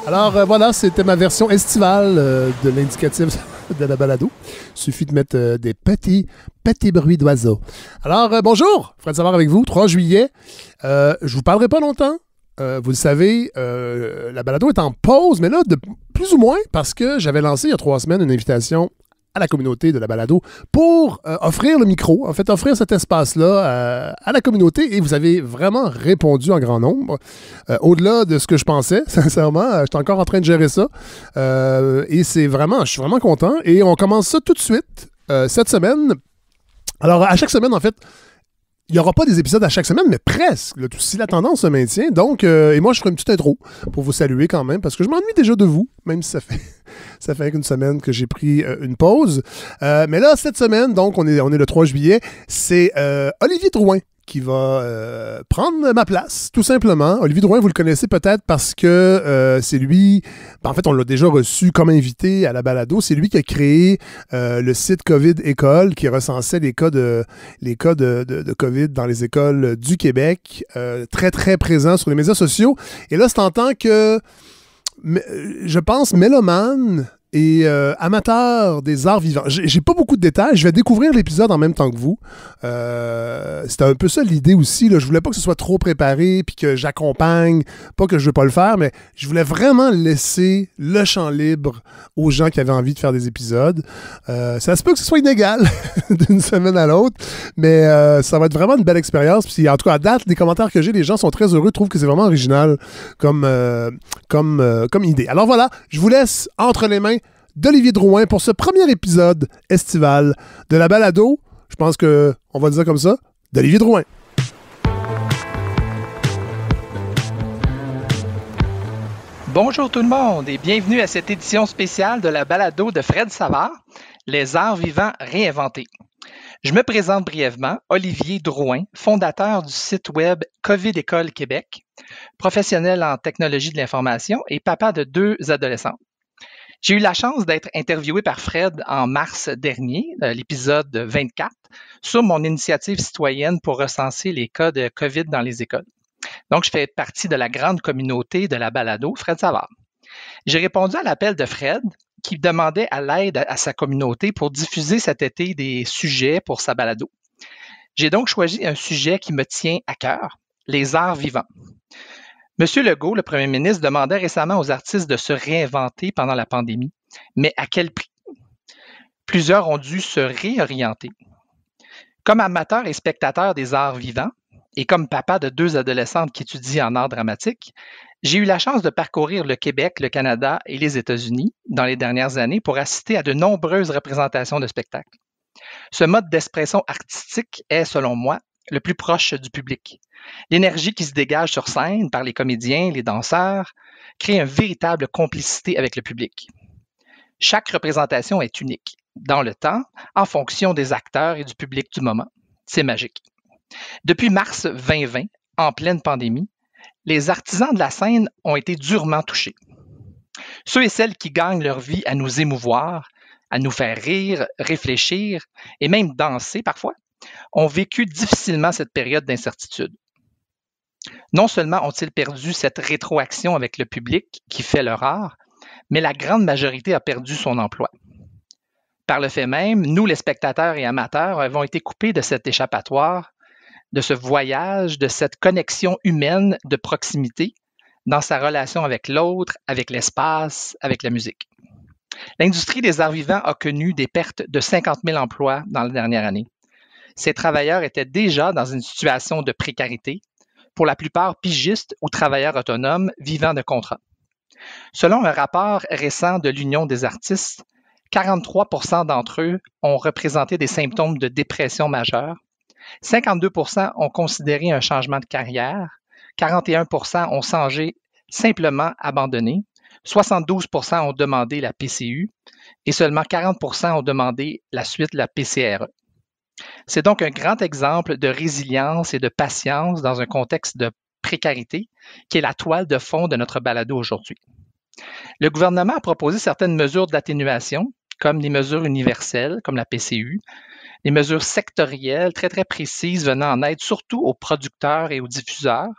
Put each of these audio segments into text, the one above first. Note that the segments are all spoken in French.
Alors voilà, c'était ma version estivale de l'indicatif de la balado. Il suffit de mettre des petits bruits d'oiseaux. Alors bonjour, Fred Savard avec vous, 3 juillet. Je vous parlerai pas longtemps. Vous le savez, la balado est en pause, mais là, de plus ou moins, parce que j'avais lancé il y a 3 semaines une invitation à la communauté de la balado pour offrir le micro, en fait, offrir cet espace-là à la communauté, et vous avez vraiment répondu en grand nombre, au-delà de ce que je pensais, sincèrement, j'étais encore en train de gérer ça, et je suis vraiment content, et on commence ça tout de suite, cette semaine. Alors, à chaque semaine, en fait, il n'y aura pas des épisodes à chaque semaine, mais presque, là, si la tendance se maintient. Donc, et moi, je ferai une petite intro pour vous saluer quand même, parce que je m'ennuie déjà de vous, même si ça fait qu'une semaine que j'ai pris une pause. Mais là, cette semaine, donc, on est le 3 juillet, c'est Olivier Drouin qui va prendre ma place, tout simplement. Olivier Drouin, vous le connaissez peut-être parce que c'est lui... En fait, on l'a déjà reçu comme invité à la balado. C'est lui qui a créé le site COVID École qui recensait les cas de COVID dans les écoles du Québec. Très, très présent sur les médias sociaux. Et là, c'est en tant que, je pense, mélomane et amateur des arts vivants. J'ai pas beaucoup de détails. Je vais découvrir l'épisode en même temps que vous. C'était un peu ça l'idée aussi. Là. Je voulais pas que ce soit trop préparé puis que j'accompagne. Pas que je veux pas le faire, mais je voulais vraiment laisser le champ libre aux gens qui avaient envie de faire des épisodes. Ça se peut que ce soit inégal d'une semaine à l'autre, mais ça va être vraiment une belle expérience. Puis en tout cas, à date, les commentaires que j'ai, les gens sont très heureux, trouvent que c'est vraiment original comme idée. Alors voilà, je vous laisse entre les mains d'Olivier Drouin pour ce premier épisode estival de la balado. Je pense qu'on va le dire comme ça, d'Olivier Drouin. Bonjour tout le monde et bienvenue à cette édition spéciale de la balado de Fred Savard, Les arts vivants réinventés. Je me présente brièvement, Olivier Drouin, fondateur du site web COVID École Québec, professionnel en technologie de l'information et papa de 2 adolescents. J'ai eu la chance d'être interviewé par Fred en mars dernier, l'épisode 24, sur mon initiative citoyenne pour recenser les cas de COVID dans les écoles. Donc, je fais partie de la grande communauté de la balado Fred Savard. J'ai répondu à l'appel de Fred qui demandait à l'aide à sa communauté pour diffuser cet été des sujets pour sa balado. J'ai donc choisi un sujet qui me tient à cœur, les arts vivants. Monsieur Legault, le premier ministre, demandait récemment aux artistes de se réinventer pendant la pandémie, mais à quel prix? Plusieurs ont dû se réorienter. Comme amateur et spectateur des arts vivants, et comme papa de 2 adolescentes qui étudient en art dramatique, j'ai eu la chance de parcourir le Québec, le Canada et les États-Unis dans les dernières années pour assister à de nombreuses représentations de spectacles. Ce mode d'expression artistique est, selon moi, le plus proche du public. L'énergie qui se dégage sur scène par les comédiens, les danseurs, crée une véritable complicité avec le public. Chaque représentation est unique, dans le temps, en fonction des acteurs et du public du moment. C'est magique. Depuis mars 2020, en pleine pandémie, les artisans de la scène ont été durement touchés. Ceux et celles qui gagnent leur vie à nous émouvoir, à nous faire rire, réfléchir et même danser parfois, ont vécu difficilement cette période d'incertitude. Non seulement ont-ils perdu cette rétroaction avec le public qui fait leur art, mais la grande majorité a perdu son emploi. Par le fait même, nous, les spectateurs et amateurs, avons été coupés de cet échappatoire, de ce voyage, de cette connexion humaine de proximité dans sa relation avec l'autre, avec l'espace, avec la musique. L'industrie des arts vivants a connu des pertes de 50 000 emplois dans la dernière année. Ces travailleurs étaient déjà dans une situation de précarité, pour la plupart pigistes ou travailleurs autonomes vivant de contrats. Selon un rapport récent de l'Union des artistes, 43 % d'entre eux ont représenté des symptômes de dépression majeure, 52 % ont considéré un changement de carrière, 41 % ont songé simplement abandonner, 72 % ont demandé la PCU et seulement 40 % ont demandé la suite de la PCRE. C'est donc un grand exemple de résilience et de patience dans un contexte de précarité qui est la toile de fond de notre balado aujourd'hui. Le gouvernement a proposé certaines mesures d'atténuation, comme les mesures universelles, comme la PCU, les mesures sectorielles très, très précises venant en aide surtout aux producteurs et aux diffuseurs,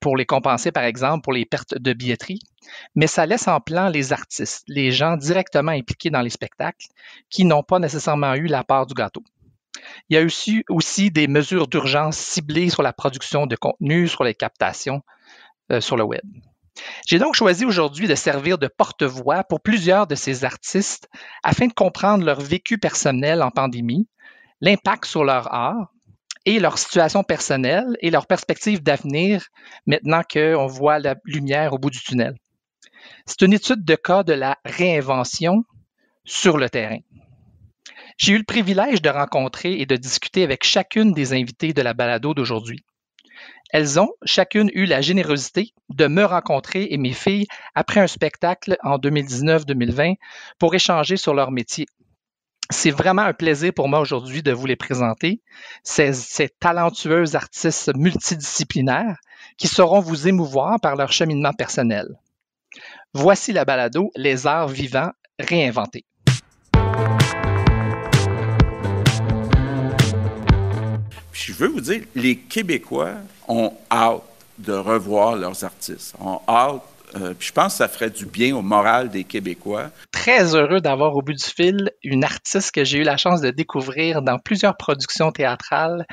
pour les compenser, par exemple, pour les pertes de billetterie, mais ça laisse en plan les artistes, les gens directement impliqués dans les spectacles qui n'ont pas nécessairement eu la part du gâteau. Il y a aussi des mesures d'urgence ciblées sur la production de contenu, sur les captations sur le web. J'ai donc choisi aujourd'hui de servir de porte-voix pour plusieurs de ces artistes afin de comprendre leur vécu personnel en pandémie, l'impact sur leur art et leur situation personnelle et leur perspective d'avenir maintenant qu'on voit la lumière au bout du tunnel. C'est une étude de cas de la réinvention sur le terrain. J'ai eu le privilège de rencontrer et de discuter avec chacune des invités de la balado d'aujourd'hui. Elles ont chacune eu la générosité de me rencontrer et mes filles après un spectacle en 2019-2020 pour échanger sur leur métier. C'est vraiment un plaisir pour moi aujourd'hui de vous les présenter, ces talentueux artistes multidisciplinaires qui sauront vous émouvoir par leur cheminement personnel. Voici la balado Les arts vivants réinventés. Je veux vous dire, les Québécois ont hâte de revoir leurs artistes. Ont hâte, puis je pense que ça ferait du bien au moral des Québécois. Très heureux d'avoir au bout du fil une artiste que j'ai eu la chance de découvrir dans plusieurs productions théâtrales,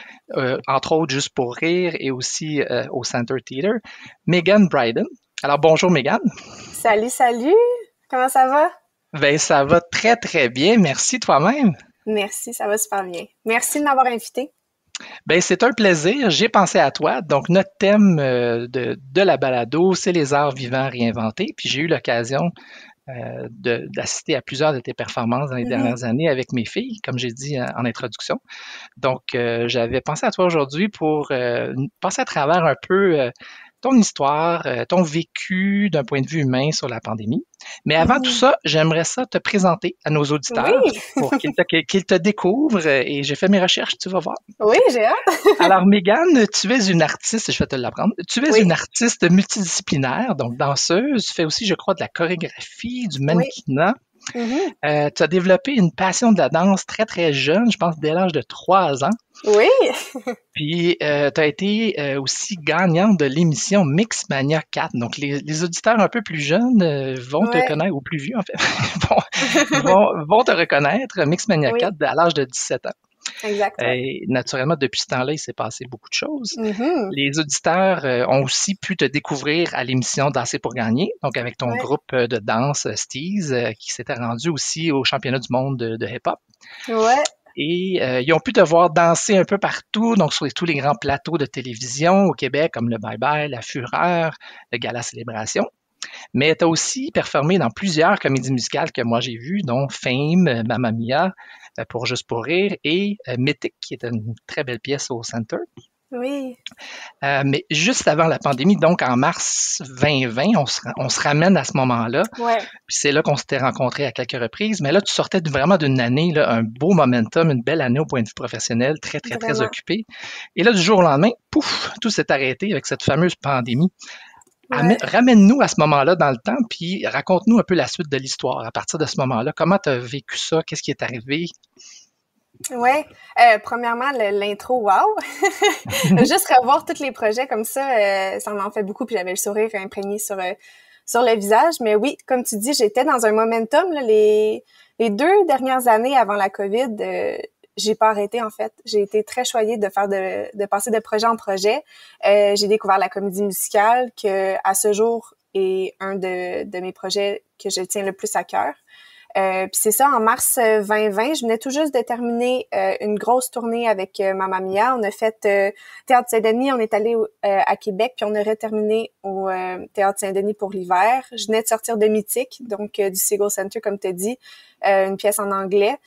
entre autres Juste pour rire et aussi au Center Theatre, Megan Bryden. Alors bonjour Megan. Salut, salut! Comment ça va? Ben ça va très très bien, merci toi-même. Merci, ça va super bien. Merci de m'avoir invité. Ben, c'est un plaisir. J'ai pensé à toi. Donc, notre thème de la balado, c'est les arts vivants réinventés. Puis, j'ai eu l'occasion d'assister à plusieurs de tes performances dans les dernières années avec mes filles, comme j'ai dit en introduction. Donc, j'avais pensé à toi aujourd'hui pour passer à travers un peu ton histoire, ton vécu d'un point de vue humain sur la pandémie. Mais avant tout ça, j'aimerais ça te présenter à nos auditeurs pour qu'ils te découvrent. Et j'ai fait mes recherches, tu vas voir. Oui, j'ai hâte. Alors, Megan, tu es une artiste, je vais te l'apprendre. Tu es une artiste multidisciplinaire, donc danseuse. Tu fais aussi, je crois, de la chorégraphie, du mannequinat. Tu as développé une passion de la danse très, très jeune, je pense dès l'âge de 3 ans. Oui. Puis, tu as été aussi gagnante de l'émission Mixmania 4. Donc, les auditeurs un peu plus jeunes vont te connaître, ou plus vieux en fait, vont te reconnaître, Mixmania 4 à l'âge de 17 ans. Exact. Et naturellement, depuis ce temps-là, il s'est passé beaucoup de choses. Les auditeurs ont aussi pu te découvrir à l'émission Danser pour gagner, donc avec ton groupe de danse Steez, qui s'était rendu aussi au championnat du monde de hip-hop. Ouais. Et ils ont pu te voir danser un peu partout, donc sur tous les grands plateaux de télévision au Québec, comme le Bye Bye, La Fureur, le Gala Célébration. Mais tu as aussi performé dans plusieurs comédies musicales que moi j'ai vues, dont Fame, Mamma Mia, pour Juste pour rire, et Mythic, qui est une très belle pièce au Center. Oui. Mais juste avant la pandémie, donc en mars 2020, on se ramène à ce moment-là. Ouais. Puis c'est là qu'on s'était rencontrés à quelques reprises. Mais là, tu sortais vraiment d'une année, là, un beau momentum, une belle année au point de vue professionnel, très, très, très occupée. Et là, du jour au lendemain, pouf, tout s'est arrêté avec cette fameuse pandémie. Ouais. Ramène-nous à ce moment-là dans le temps, puis raconte-nous un peu la suite de l'histoire. À partir de ce moment-là, comment tu as vécu ça? Qu'est-ce qui est arrivé? Oui. Premièrement, l'intro, wow! Juste revoir tous les projets comme ça, ça m'en fait beaucoup, puis j'avais le sourire imprégné sur le visage. Mais oui, comme tu dis, j'étais dans un momentum. Là, les 2 dernières années avant la COVID, j'ai pas arrêté, en fait. J'ai été très choyée de passer de projet en projet. J'ai découvert la comédie musicale, que à ce jour est un de mes projets que je tiens le plus à cœur. Puis c'est ça, en mars 2020, je venais tout juste de terminer une grosse tournée avec Mamma Mia. On a fait Théâtre Saint-Denis, on est allé à Québec, puis on aurait terminé au Théâtre Saint-Denis pour l'hiver. Je venais de sortir de Mythic, donc du Segal Center, comme tu as dit, une pièce en anglais.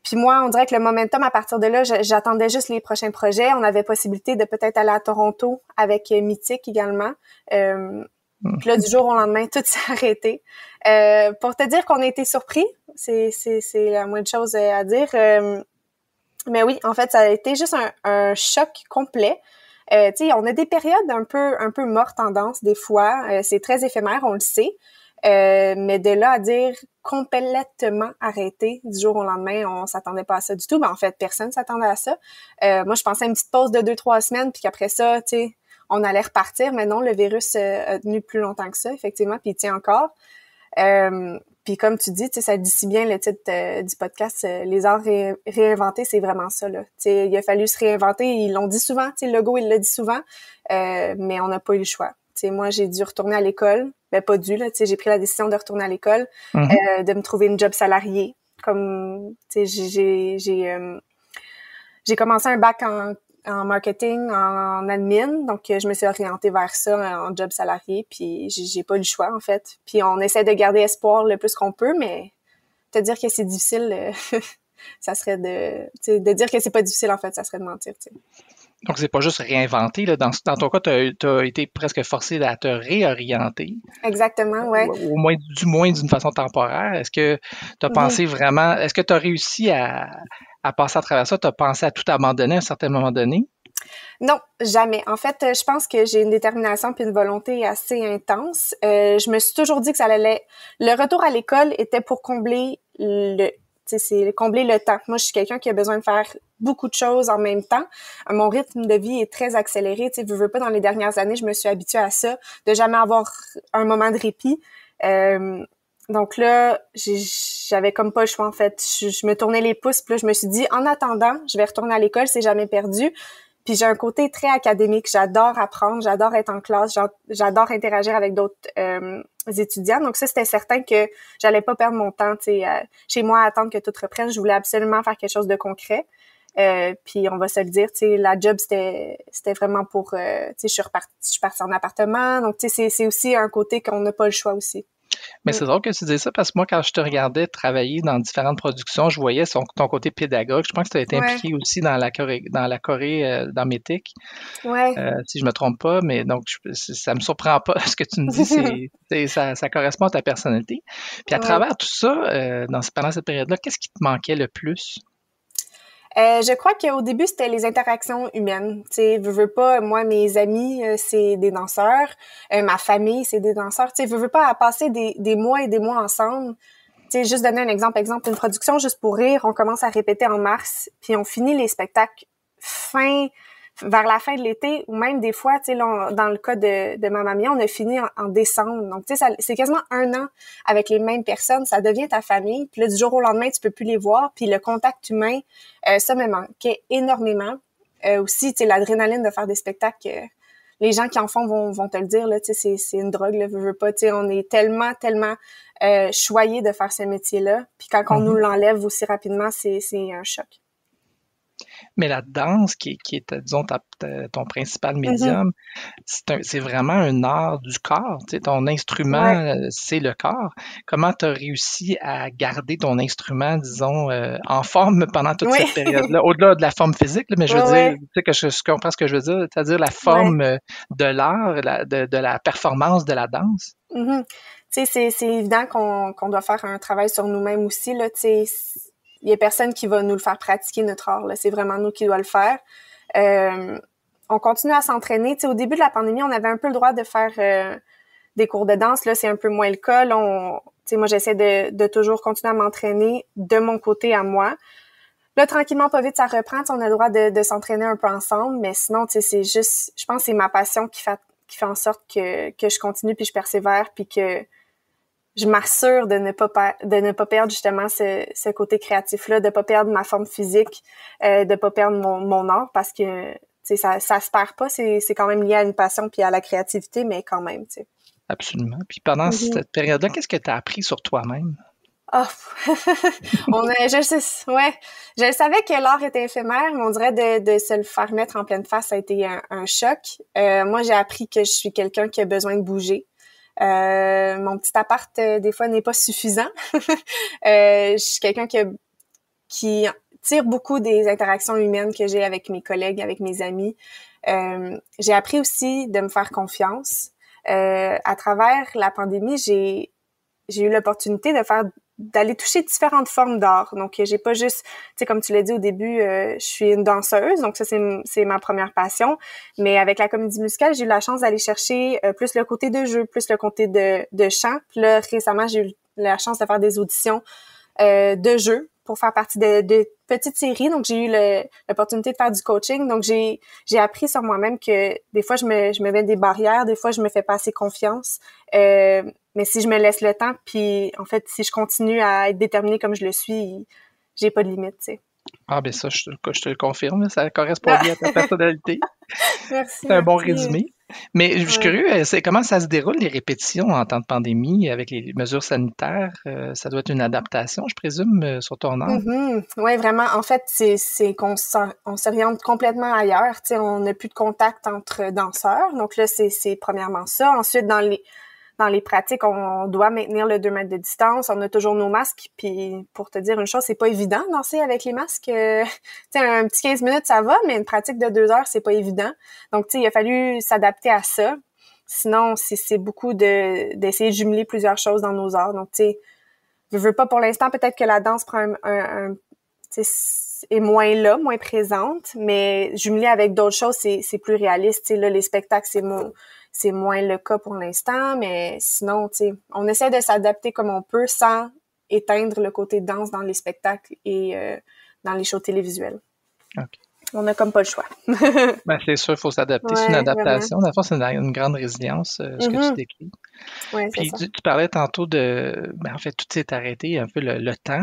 Puis moi, on dirait que le momentum, à partir de là, j'attendais juste les prochains projets. On avait possibilité de peut-être aller à Toronto avec Mythic également. Puis là, du jour au lendemain, tout s'est arrêté. Pour te dire qu'on a été surpris, c'est la moindre chose à dire. Mais oui, en fait, ça a été juste un choc complet. Tu sais, on a des périodes un peu mortes en danse des fois. C'est très éphémère, on le sait. Mais de là à dire complètement arrêté du jour au lendemain, on s'attendait pas à ça du tout. Ben, en fait, personne s'attendait à ça. Moi, je pensais à une petite pause de 2-3 semaines, puis qu'après ça, tu sais, on allait repartir, mais non, le virus a tenu plus longtemps que ça, effectivement, puis il tient encore. Puis comme tu dis, ça dit si bien le titre du podcast, les arts réinventés, c'est vraiment ça, là. T'sais, il a fallu se réinventer, ils l'ont dit souvent, Legault, il l'a dit souvent, mais on n'a pas eu le choix. Moi, j'ai dû retourner à l'école, pas dû, là, j'ai pris la décision de retourner à l'école, de me trouver une job salariée. Comme, j'ai commencé un bac en marketing, en admin, donc je me suis orientée vers ça en job salarié, puis j'ai pas eu le choix en fait. Puis on essaie de garder espoir le plus qu'on peut, mais te dire que c'est difficile, ça serait de dire que c'est pas difficile en fait, ça serait de mentir. T'sais. Donc c'est pas juste réinventer, là. Dans ton cas, t'as été presque forcé à te réorienter. Exactement, ouais. Du moins d'une façon temporaire. Est-ce que tu as pensé vraiment, est-ce que tu as réussi à passer à travers ça? Tu as pensé à tout abandonner à un certain moment donné? Non, jamais. En fait, je pense que j'ai une détermination puis une volonté assez intense. Je me suis toujours dit que ça allait... Le retour à l'école était pour combler combler le temps. Moi, je suis quelqu'un qui a besoin de faire beaucoup de choses en même temps. Mon rythme de vie est très accéléré. Tu sais, veux pas, dans les dernières années, je me suis habituée à ça, de jamais avoir un moment de répit. Donc là, j'avais comme pas le choix, en fait. Je me tournais les pouces, puis là, je me suis dit, en attendant, je vais retourner à l'école, c'est jamais perdu. Puis j'ai un côté très académique. J'adore apprendre, j'adore être en classe, j'adore interagir avec d'autres étudiants. Donc ça, c'était certain que j'allais pas perdre mon temps, tu sais, chez moi à attendre que tout reprenne. Je voulais absolument faire quelque chose de concret. Puis on va se le dire, tu sais, la job c'était vraiment pour, tu sais, je suis partie en appartement. Donc tu sais, c'est aussi un côté qu'on n'a pas le choix aussi. Mais c'est drôle que tu dises ça parce que moi, quand je te regardais travailler dans différentes productions, je voyais ton côté pédagogue. Je pense que tu as été impliqué aussi dans la Corée, dans Métic, si je me trompe pas. Mais donc, ça me surprend pas ce que tu me dis. Ça correspond à ta personnalité. Puis à travers tout ça, pendant cette période-là, qu'est-ce qui te manquait le plus? Je crois qu'au début, c'était les interactions humaines. Tu sais, veux pas, moi, mes amis, c'est des danseurs. Ma famille, c'est des danseurs. Tu sais, veux pas, à passer des mois et des mois ensemble. Tu sais, juste donner un exemple, une production Juste pour rire, on commence à répéter en mars, puis on finit les spectacles vers la fin de l'été, ou même des fois, tu sais, dans le cas de Mamma Mia, on a fini en décembre. Donc, tu sais, c'est quasiment 1 an avec les mêmes personnes. Ça devient ta famille. Puis là, du jour au lendemain, tu peux plus les voir. Puis le contact humain, ça me manquait énormément. Aussi, tu sais, l'adrénaline de faire des spectacles, les gens qui en font vont te le dire, là, tu sais, c'est une drogue, là, veux pas, tu sais, on est tellement choyés de faire ce métier-là. Puis quand on nous l'enlève aussi rapidement, c'est un choc. Mais la danse, qui est, disons, ton principal médium, c'est vraiment un art du corps. Tu sais, ton instrument, c'est le corps. Comment tu as réussi à garder ton instrument, disons, en forme pendant toute cette période-là, au-delà de la forme physique, là, mais je veux dire, tu sais, que je comprends ce que je veux dire, c'est-à-dire la forme de l'art, de la performance de la danse. Tu sais, c'est évident qu'on doit faire un travail sur nous-mêmes aussi, là, tu sais. Il y a personne qui va nous le faire pratiquer, notre art, là. C'est vraiment nous qui doit le faire. On continue à s'entraîner. Tu sais, au début de la pandémie, on avait un peu le droit de faire des cours de danse. Là, c'est un peu moins le cas. Là, tu sais, moi, j'essaie de toujours continuer à m'entraîner de mon côté à moi. Là, tranquillement, pas vite, ça reprend. Tu sais, on a le droit de s'entraîner un peu ensemble. Mais sinon, tu sais, c'est juste... Je pense que c'est ma passion qui fait en sorte que je continue puis je persévère puis que je m'assure de ne pas perdre justement ce côté créatif-là, de pas perdre ma forme physique, de pas perdre mon art parce que tu sais, ça se perd pas, c'est quand même lié à une passion puis à la créativité, mais quand même, tu sais. Absolument. Puis pendant cette période-là, qu'est-ce que tu as appris sur toi-même? Oh, je savais que l'art était éphémère, mais on dirait de se le faire mettre en pleine face, ça a été un choc. Moi, j'ai appris que je suis quelqu'un qui a besoin de bouger. Mon petit appart, des fois, n'est pas suffisant. Je suis quelqu'un qui tire beaucoup des interactions humaines que j'ai avec mes collègues, avec mes amis. J'ai appris aussi de me faire confiance. À travers la pandémie, j'ai eu l'opportunité d'aller toucher différentes formes d'art. Donc, j'ai pas juste, tu sais, comme tu l'as dit au début, je suis une danseuse, donc ça, c'est ma première passion. Mais avec la comédie musicale, j'ai eu la chance d'aller chercher plus le côté de jeu, plus le côté de chant. Puis là, récemment, j'ai eu la chance de faire des auditions de jeu pour faire partie de petites séries. Donc, j'ai eu l'opportunité de faire du coaching. Donc, j'ai appris sur moi-même que des fois, je me mets des barrières. Des fois, je me fais pas assez confiance. Mais si je me laisse le temps, puis en fait, si je continue à être déterminée comme je le suis, j'ai pas de limite, tu sais. Ah, ben ça, je te le confirme, ça correspond bien à ta personnalité. Merci. C'est un bon résumé. Mais je suis Ouais. curieux, comment ça se déroule, les répétitions en temps de pandémie avec les mesures sanitaires? Ça doit être une adaptation, je présume, sur ton âge. Oui, vraiment. En fait, c'est qu'on on s'oriente complètement ailleurs. Tu sais, on n'a plus de contact entre danseurs. Donc là, c'est premièrement ça. Ensuite, dans les pratiques, on doit maintenir le 2 mètres de distance. On a toujours nos masques. Puis, pour te dire une chose, c'est pas évident de danser avec les masques. Tu sais, un petit 15 minutes, ça va, mais une pratique de 2 heures, c'est pas évident. Donc, tu sais, il a fallu s'adapter à ça. Sinon, c'est beaucoup d'essayer de jumeler plusieurs choses dans nos arts. Donc, tu sais, je veux pas pour l'instant, peut-être que la danse prend tu sais, est moins là, moins présente, mais jumelé avec d'autres choses, c'est plus réaliste. Tu sais, là, les spectacles, c'est moins le cas pour l'instant, mais sinon, tu sais, on essaie de s'adapter comme on peut sans éteindre le côté danse dans les spectacles et dans les shows télévisuels. OK. On n'a comme pas le choix. Ben, c'est sûr, il faut s'adapter. C'est une adaptation. Dans le fond, c'est une grande résilience, ce que tu décris. Ouais, Puis tu parlais tantôt en fait, tout s'est arrêté, un peu le temps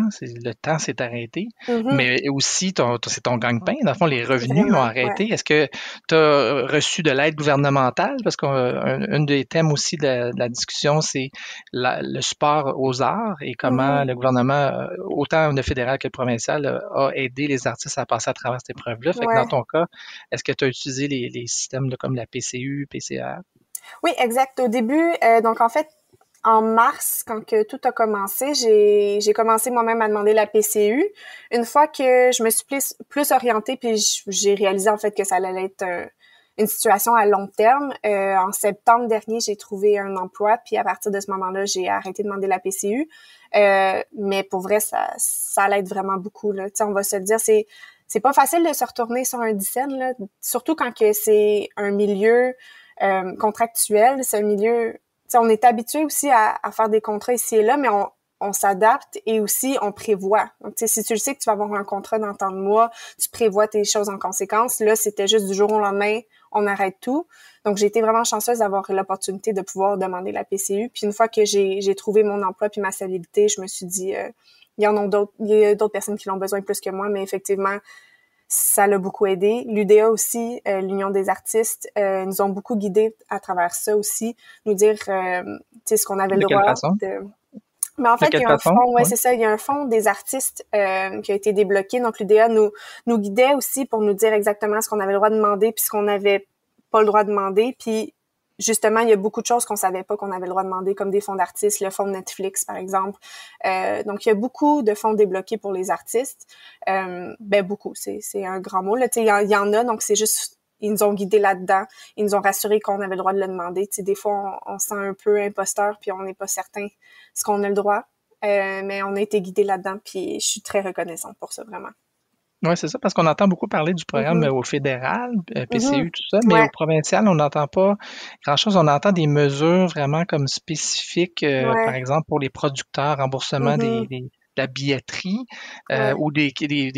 s'est arrêté, mais aussi c'est ton gagne-pain. Dans le fond, les revenus ont arrêté. Ouais. Est-ce que tu as reçu de l'aide gouvernementale? Parce qu'un des thèmes aussi de la discussion, c'est le support aux arts et comment le gouvernement, autant le fédéral que le provincial, a aidé les artistes à passer à travers cette épreuve-là. Fait que dans ton cas, est-ce que tu as utilisé les systèmes comme la PCU, PCA? Oui, exact. Au début, donc en fait, en mars, quand que tout a commencé, j'ai commencé moi-même à demander la PCU. Une fois que je me suis plus orientée, puis j'ai réalisé en fait que ça allait être une situation à long terme. En septembre dernier, j'ai trouvé un emploi, puis à partir de ce moment-là, j'ai arrêté de demander la PCU. Mais pour vrai, ça l'aide vraiment beaucoup, là. Tu sais, on va se le dire, c'est pas facile de se retourner sur un dizaine, là, surtout quand que c'est un milieu contractuel, c'est un milieu, tu sais, on est habitué aussi à faire des contrats ici et là, mais on s'adapte et aussi on prévoit. Donc, tu sais, si tu le sais que tu vas avoir un contrat dans tant de mois, tu prévois tes choses en conséquence. Là, c'était juste du jour au lendemain, on arrête tout. Donc, j'ai été vraiment chanceuse d'avoir l'opportunité de pouvoir demander la PCU. Puis une fois que j'ai trouvé mon emploi puis ma stabilité, je me suis dit, il y a d'autres personnes qui l'ont besoin plus que moi, mais effectivement, ça l'a beaucoup aidé. L'UDA aussi, l'Union des artistes, nous ont beaucoup guidés à travers ça aussi, nous dire, tu sais, ce qu'on avait le droit de... Mais en fait, il y a un fonds, c'est ça, il y a un fonds des artistes qui a été débloqué. Donc, l'UDA nous guidait aussi pour nous dire exactement ce qu'on avait le droit de demander puis ce qu'on n'avait pas le droit de demander. Puis, justement, il y a beaucoup de choses qu'on savait pas qu'on avait le droit de demander, comme des fonds d'artistes, le fonds de Netflix, par exemple. Donc, il y a beaucoup de fonds débloqués pour les artistes. Beaucoup, c'est un grand mot. Là, tu sais, il y en a, donc c'est juste... Ils nous ont guidés là-dedans. Ils nous ont rassurés qu'on avait le droit de le demander. Tu sais, des fois, on se sent un peu imposteur puis on n'est pas certain ce qu'on a le droit. Mais on a été guidés là-dedans puis je suis très reconnaissante pour ça, vraiment. Oui, c'est ça, parce qu'on entend beaucoup parler du programme au fédéral, PCU, tout ça, mais au provincial, on n'entend pas grand-chose. On entend des mesures vraiment comme spécifiques, par exemple, pour les producteurs, remboursement de la billetterie ou des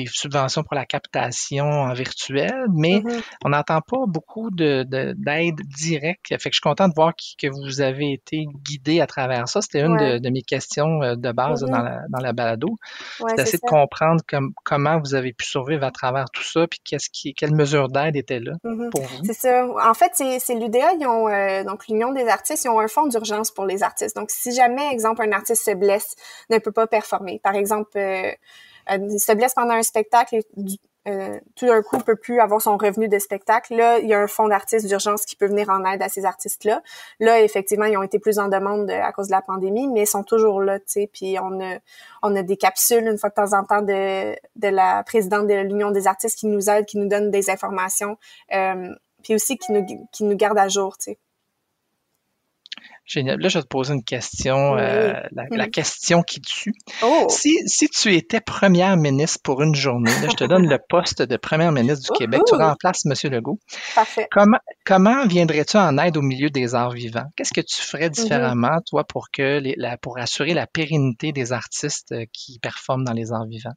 subventions pour la captation en virtuel, mais on n'entend pas beaucoup d'aide directe. Fait que je suis content de voir que vous avez été guidé à travers ça. C'était une de mes questions de base dans la balado. C'est d'essayer de comprendre comment vous avez pu survivre à travers tout ça, puis quelles mesures d'aide étaient là pour vous. C'est ça. En fait, c'est l'UDA, ils ont donc l'Union des artistes, ils ont un fonds d'urgence pour les artistes. Donc, si jamais, exemple, un artiste se blesse, ne peut pas performer. Par exemple, il se blesse pendant un spectacle et tout d'un coup, il peut plus avoir son revenu de spectacle. Là, il y a un fonds d'artistes d'urgence qui peut venir en aide à ces artistes-là. Là, effectivement, ils ont été plus en demande à cause de la pandémie, mais ils sont toujours là, tu sais. Puis on a des capsules une fois de temps en temps de la présidente de l'Union des artistes qui nous aide, qui nous donne des informations, puis aussi qui nous garde à jour, tu sais. Génial. Là, je vais te poser une question, la question qui tue. Si tu étais première ministre pour une journée, là, je te donne le poste de première ministre du Québec, tu remplaces M. Legault. Parfait. Comment viendrais-tu en aide au milieu des arts vivants? Qu'est-ce que tu ferais différemment, toi, pour assurer la pérennité des artistes qui performent dans les arts vivants?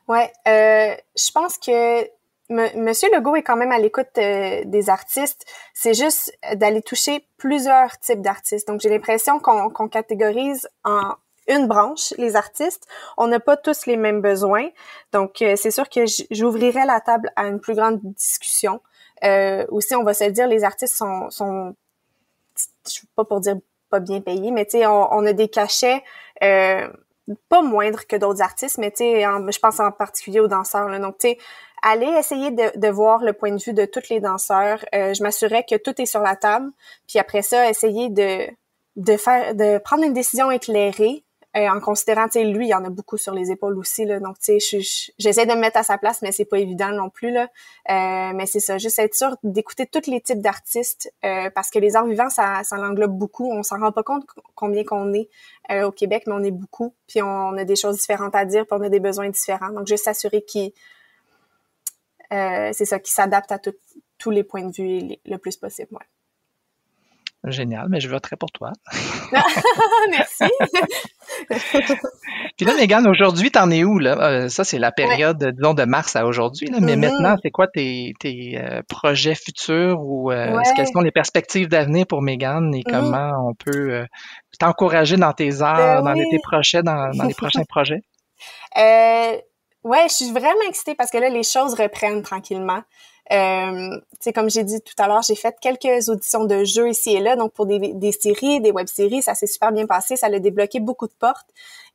Ouais, je pense que Monsieur Legault est quand même à l'écoute des artistes. C'est juste d'aller toucher plusieurs types d'artistes. Donc, j'ai l'impression qu'on catégorise en une branche les artistes. On n'a pas tous les mêmes besoins. Donc, c'est sûr que j'ouvrirais la table à une plus grande discussion. Aussi, on va se le dire, les artistes sont je suis pas pour dire pas bien payés, mais tu sais, on a des cachets pas moindres que d'autres artistes, mais tu sais, je pense en particulier aux danseurs, là. Donc, tu sais, aller essayer de voir le point de vue de tous les danseurs. Je m'assurais que tout est sur la table. Puis après ça, essayer de prendre une décision éclairée en considérant, tu sais, lui, il y en a beaucoup sur les épaules aussi, là. Donc, tu sais, j'essaie de me mettre à sa place, mais c'est pas évident non plus, là. Mais c'est ça, juste être sûr d'écouter tous les types d'artistes parce que les arts vivants, ça l'englobe beaucoup. On s'en rend pas compte combien qu'on est au Québec, mais on est beaucoup. Puis on a des choses différentes à dire, puis on a des besoins différents. Donc, juste s'assurer c'est ça, qui s'adapte à tous les points de vue le plus possible. Ouais. Génial, mais je voterai pour toi. Merci. Puis là, Mégane, aujourd'hui, t'en es où, là? Ça, c'est la période, disons, de mars à aujourd'hui, là. Mais maintenant, c'est quoi tes projets futurs ou quelles sont les perspectives d'avenir pour Mégane et comment on peut t'encourager dans tes arts, dans tes projets, dans les prochains projets? Ouais, je suis vraiment excitée parce que là, les choses reprennent tranquillement. Tu sais, comme j'ai dit tout à l'heure, j'ai fait quelques auditions de jeux ici et là, donc pour des séries, des web-séries, ça s'est super bien passé, ça a débloqué beaucoup de portes.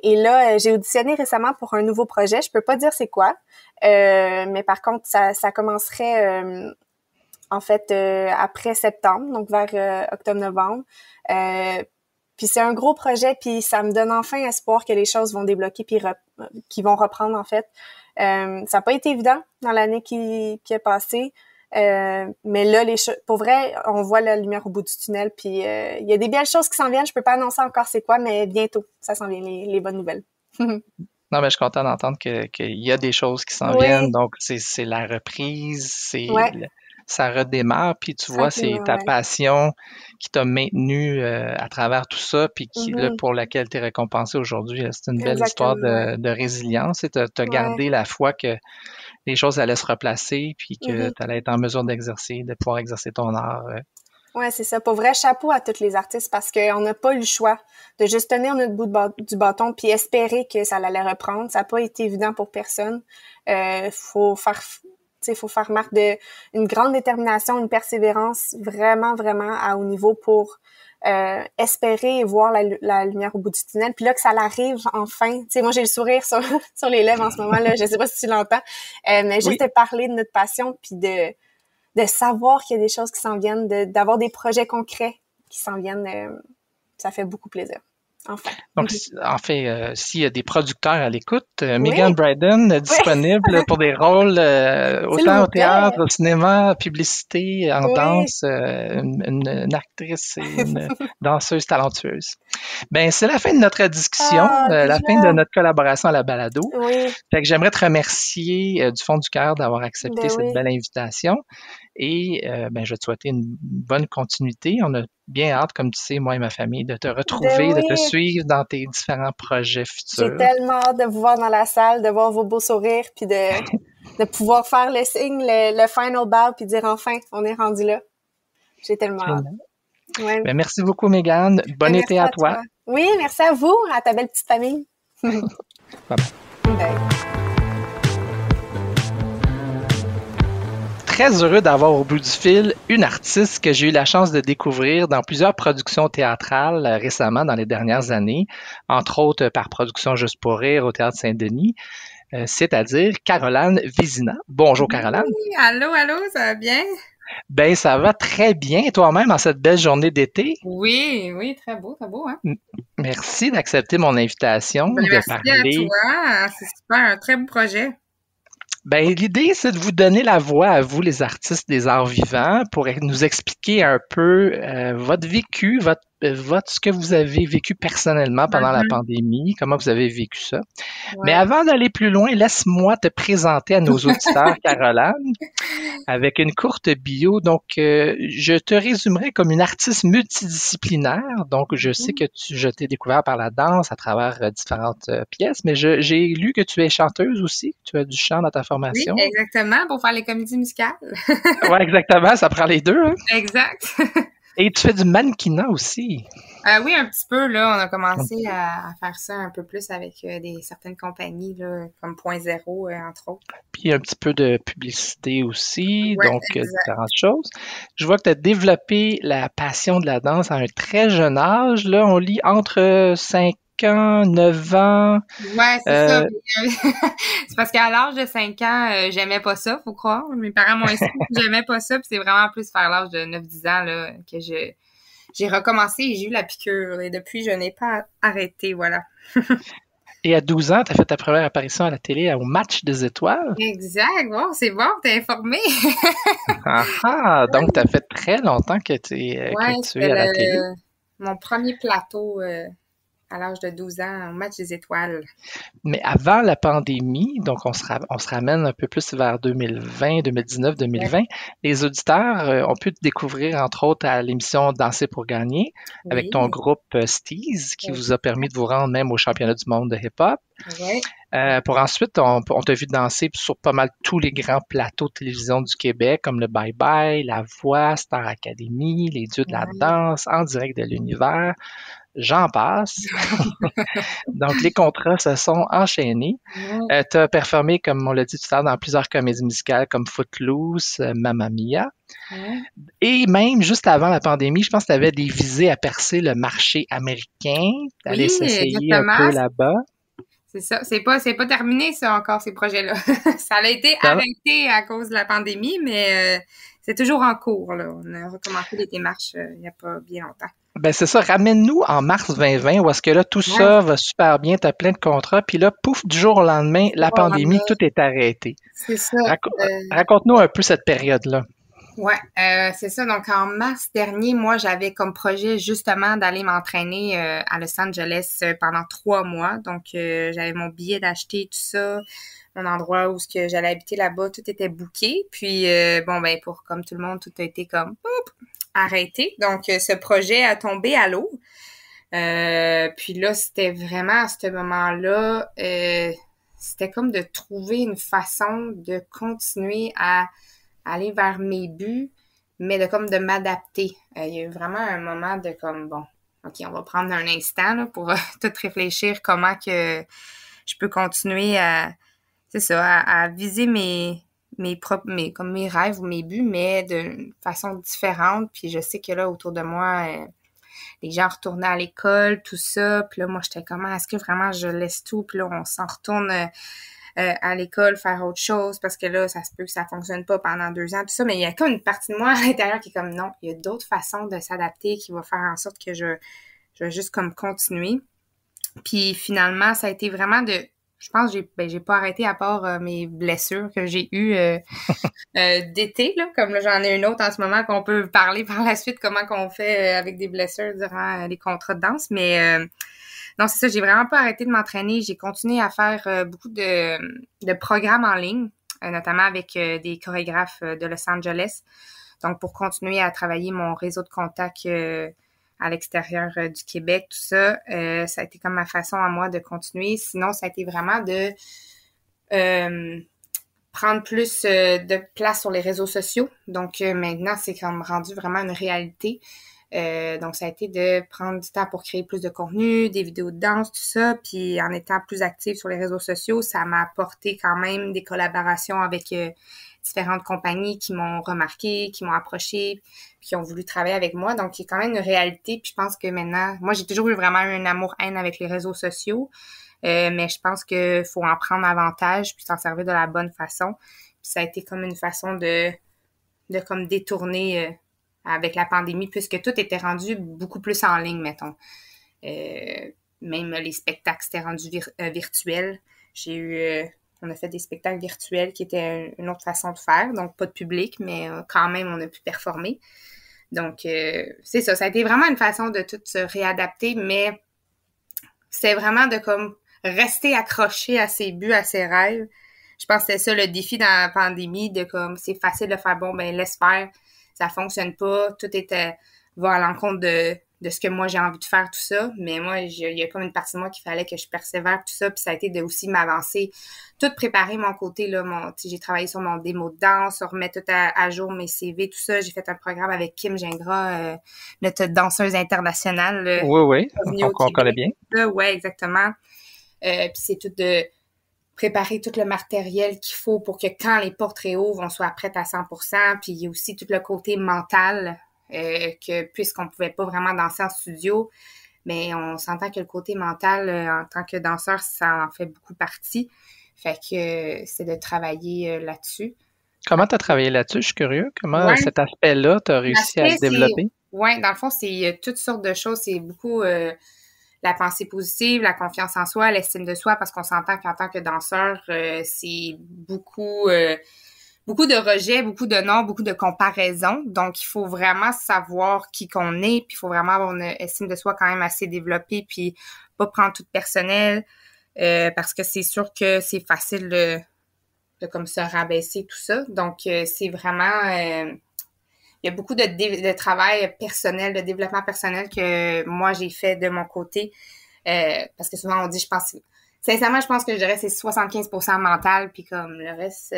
Et là, j'ai auditionné récemment pour un nouveau projet, je peux pas dire c'est quoi, mais par contre, ça commencerait en fait après septembre, donc vers octobre-novembre. Puis c'est un gros projet, puis ça me donne enfin espoir que les choses vont débloquer puis qui vont reprendre en fait. Ça n'a pas été évident dans l'année qui est passée, mais là pour vrai, on voit la lumière au bout du tunnel. Puis il y a des belles choses qui s'en viennent. Je peux pas annoncer encore c'est quoi, mais bientôt, ça s'en vient les bonnes nouvelles. Non, mais je suis content d'entendre qu'il y a des choses qui s'en viennent. Donc c'est la reprise, ça redémarre, puis tu vois, c'est ta passion qui t'a maintenu à travers tout ça, puis là, pour laquelle tu es récompensé aujourd'hui. C'est une belle histoire de résilience et tu as gardé la foi que les choses allaient se replacer, puis que tu allais être en mesure de pouvoir exercer ton art. Ouais, c'est ça. Pour vrai, chapeau à tous les artistes parce qu'on n'a pas eu le choix de juste tenir notre bout du bâton puis espérer que ça allait reprendre. Ça n'a pas été évident pour personne. Faut faire marque une grande détermination, une persévérance vraiment, vraiment à haut niveau pour espérer et voir la lumière au bout du tunnel. Puis là, que ça l'arrive enfin. Tu sais, moi, j'ai le sourire sur les lèvres en ce moment, là. Je sais pas si tu l'entends. Mais juste de parler de notre passion puis de savoir qu'il y a des choses qui s'en viennent, d'avoir des projets concrets qui s'en viennent, ça fait beaucoup plaisir. Enfin. Donc, en fait, s'il y a des producteurs à l'écoute, Mégane Bryden disponible pour des rôles autant au théâtre, au cinéma, publicité, en danse, une actrice et une danseuse talentueuse. Ben, c'est la fin de notre discussion, la fin de notre collaboration à la balado. Fait que j'aimerais te remercier du fond du cœur d'avoir accepté cette belle invitation. Et je vais te souhaiter une bonne continuité. On a bien hâte, comme tu sais, moi et ma famille, de te retrouver, de te suivre dans tes différents projets futurs. J'ai tellement hâte de vous voir dans la salle, de voir vos beaux sourires, puis de pouvoir faire le signe, le final bow, puis dire enfin, on est rendu là. J'ai tellement hâte. Ouais. Ben, merci beaucoup, Mégane. Bon été à toi. Oui, merci à vous, à ta belle petite famille. Bye bye. Très heureux d'avoir au bout du fil une artiste que j'ai eu la chance de découvrir dans plusieurs productions théâtrales récemment dans les dernières années, entre autres par Production Juste pour rire au Théâtre Saint-Denis, c'est-à-dire Caroline Vézina. Bonjour Caroline. Oui, allô, ça va bien? Ben, ça va très bien toi-même en cette belle journée d'été. Oui, très beau, hein? Merci d'accepter mon invitation. Merci à toi, c'est super, un très beau projet. Ben, l'idée, c'est de vous donner la voix à vous, les artistes des arts vivants, pour nous expliquer un peu votre vécu, ce que vous avez vécu personnellement pendant la pandémie, comment vous avez vécu ça. Mais avant d'aller plus loin, laisse-moi te présenter à nos auditeurs, Caroline, avec une courte bio. Donc, je te résumerai comme une artiste multidisciplinaire. Donc, je sais que je t'ai découvert par la danse à travers différentes pièces, mais j'ai lu que tu es chanteuse aussi, que tu as du chant dans ta Oui, formation. exactement, pour faire les comédies musicales. Ouais, exactement, ça prend les deux, hein? Exact. Et tu fais du mannequinat aussi. Oui, un petit peu, là, on a commencé à faire ça un peu plus avec certaines compagnies, là, comme Point Zéro, entre autres. Puis un petit peu de publicité aussi, Ouais, donc exact. différentes choses. Je vois que tu as développé la passion de la danse à un très jeune âge. Là, on lit entre 5 ans, 9 ans. Ouais, c'est ça. C'est parce qu'à l'âge de 5 ans, j'aimais pas ça, faut croire. Mes parents m'ont expliqué que j'aimais pas ça, puis c'est vraiment plus vers l'âge de 9-10 ans là, que j'ai recommencé et j'ai eu la piqûre. Et depuis, je n'ai pas arrêté, voilà. Et à 12 ans, tu as fait ta première apparition à la télé au Match des étoiles. Exact. Bon, c'est bon, t'es informé. Donc tu as fait très longtemps que tu es à la télé. Mon premier plateau à l'âge de 12 ans au Match des étoiles. Mais avant la pandémie, donc on se ramène un peu plus vers 2020, 2019, 2020, les auditeurs ont pu te découvrir, entre autres, à l'émission Danser pour gagner, avec ton groupe Steez, qui vous a permis de vous rendre même au championnat du monde de hip-hop. Oui. Pour ensuite, on t'a vu danser sur pas mal tous les grands plateaux de télévision du Québec, comme le Bye Bye, La Voix, Star Academy, Les Dieux de la danse, En direct de l'univers. J'en passe. Donc, les contrats se sont enchaînés. Tu as performé, comme on l'a dit tout à l'heure, dans plusieurs comédies musicales comme Footloose, Mamma Mia. Et même juste avant la pandémie, je pense que tu avais des visées à percer le marché américain, d'aller s'essayer un peu là-bas. C'est ça. C'est pas terminé, ça, encore, ces projets-là. Ça a été arrêté à cause de la pandémie, mais c'est toujours en cours, là. On a recommencé les démarches il n'y a pas bien longtemps. Ben c'est ça, ramène-nous en mars 2020 où est-ce que là, tout ça va super bien, tu as plein de contrats, puis là, pouf, du jour au lendemain, la pandémie, tout est arrêté. C'est ça. Raconte-nous un peu cette période-là. Ouais, c'est ça. Donc, en mars dernier, moi, j'avais comme projet justement d'aller m'entraîner à Los Angeles pendant 3 mois. Donc, j'avais mon billet d'acheter, tout ça, mon endroit où que j'allais habiter là-bas, tout était booké. Puis, comme tout le monde, tout a été comme arrêté. Donc, ce projet a tombé à l'eau. Puis là, c'était vraiment à ce moment-là, c'était comme de trouver une façon de continuer à aller vers mes buts, mais de m'adapter. Il y a eu vraiment un moment de comme, bon, OK, on va prendre un instant là, pour tout réfléchir comment que je peux continuer à viser mes rêves ou mes buts, mais d'une façon différente. Puis je sais que là, autour de moi, les gens retournaient à l'école, tout ça. Puis là, moi, j'étais comment, est-ce que vraiment je laisse tout? Puis là, on s'en retourne à l'école, faire autre chose, parce que là, ça se peut que ça fonctionne pas pendant 2 ans, tout ça. Mais il y a comme une partie de moi à l'intérieur qui est comme, non, il y a d'autres façons de s'adapter qui va faire en sorte que je vais juste comme continuer. Puis finalement, ça a été vraiment je pense que j'ai pas arrêté à part mes blessures que j'ai eues d'été, là, comme là, j'en ai une autre en ce moment qu'on peut parler par la suite, comment qu'on fait avec des blessures durant les contrats de danse, mais non, c'est ça, j'ai vraiment pas arrêté de m'entraîner, j'ai continué à faire beaucoup de programmes en ligne, notamment avec des chorégraphes de Los Angeles, donc pour continuer à travailler mon réseau de contacts à l'extérieur du Québec, tout ça, ça a été comme ma façon à moi de continuer. Sinon, ça a été vraiment de prendre plus de place sur les réseaux sociaux. Donc, maintenant, c'est comme rendu vraiment une réalité. Donc, ça a été de prendre du temps pour créer plus de contenu, des vidéos de danse, tout ça. Puis, en étant plus active sur les réseaux sociaux, ça m'a apporté quand même des collaborations avec différentes compagnies qui m'ont remarqué, qui m'ont approché, puis qui ont voulu travailler avec moi. Donc, il y a quand même une réalité. Puis, je pense que maintenant, moi, j'ai toujours eu vraiment un amour-haine avec les réseaux sociaux. Mais je pense qu'il faut en prendre avantage puis s'en servir de la bonne façon. Puis ça a été comme une façon de comme détourner avec la pandémie, puisque tout était rendu beaucoup plus en ligne, mettons. Même les spectacles s'étaient rendus virtuels. On a fait des spectacles virtuels qui étaient une autre façon de faire, donc pas de public, mais quand même, on a pu performer. Donc, c'est ça. Ça a été vraiment une façon de tout se réadapter, mais c'est vraiment de comme rester accroché à ses buts, à ses rêves. Je pense que c'est ça le défi dans la pandémie, de comme c'est facile de faire bon, ben laisse faire, ça fonctionne pas, tout va à l'encontre de ce que moi j'ai envie de faire, tout ça. Mais moi, il y a comme une partie de moi qu'il fallait que je persévère, tout ça, puis ça a été de aussi m'avancer, tout préparer mon côté, là, j'ai travaillé sur mon démo de danse, remettre tout à jour mes CV, tout ça. J'ai fait un programme avec Kim Gingras, notre danseuse internationale. Oui, on connaît bien. Oui, exactement. Puis c'est tout de préparer tout le matériel qu'il faut pour que quand les portes réouvrent, on soit prête à 100%. Puis il y a aussi tout le côté mental, que puisqu'on pouvait pas vraiment danser en studio, mais on s'entend que le côté mental, en tant que danseur, ça en fait beaucoup partie. Fait que c'est de travailler là-dessus. Comment tu as travaillé là-dessus? Je suis curieux. Comment cet aspect-là, tu as réussi à le développer? Oui, dans le fond, c'est toutes sortes de choses. C'est beaucoup la pensée positive, la confiance en soi, l'estime de soi, parce qu'on s'entend qu'en tant que danseur, c'est beaucoup de rejets, beaucoup de non, beaucoup de comparaisons. Donc, il faut vraiment savoir qui qu'on est, puis il faut vraiment avoir une estime de soi quand même assez développée, puis pas prendre tout personnel, parce que c'est sûr que c'est facile de comme se rabaisser, tout ça. Donc, c'est vraiment... il y a beaucoup de travail personnel, de développement personnel que moi, j'ai fait de mon côté. Parce que souvent, on dit, sincèrement, je pense que je dirais c'est 75% mental, puis comme le reste,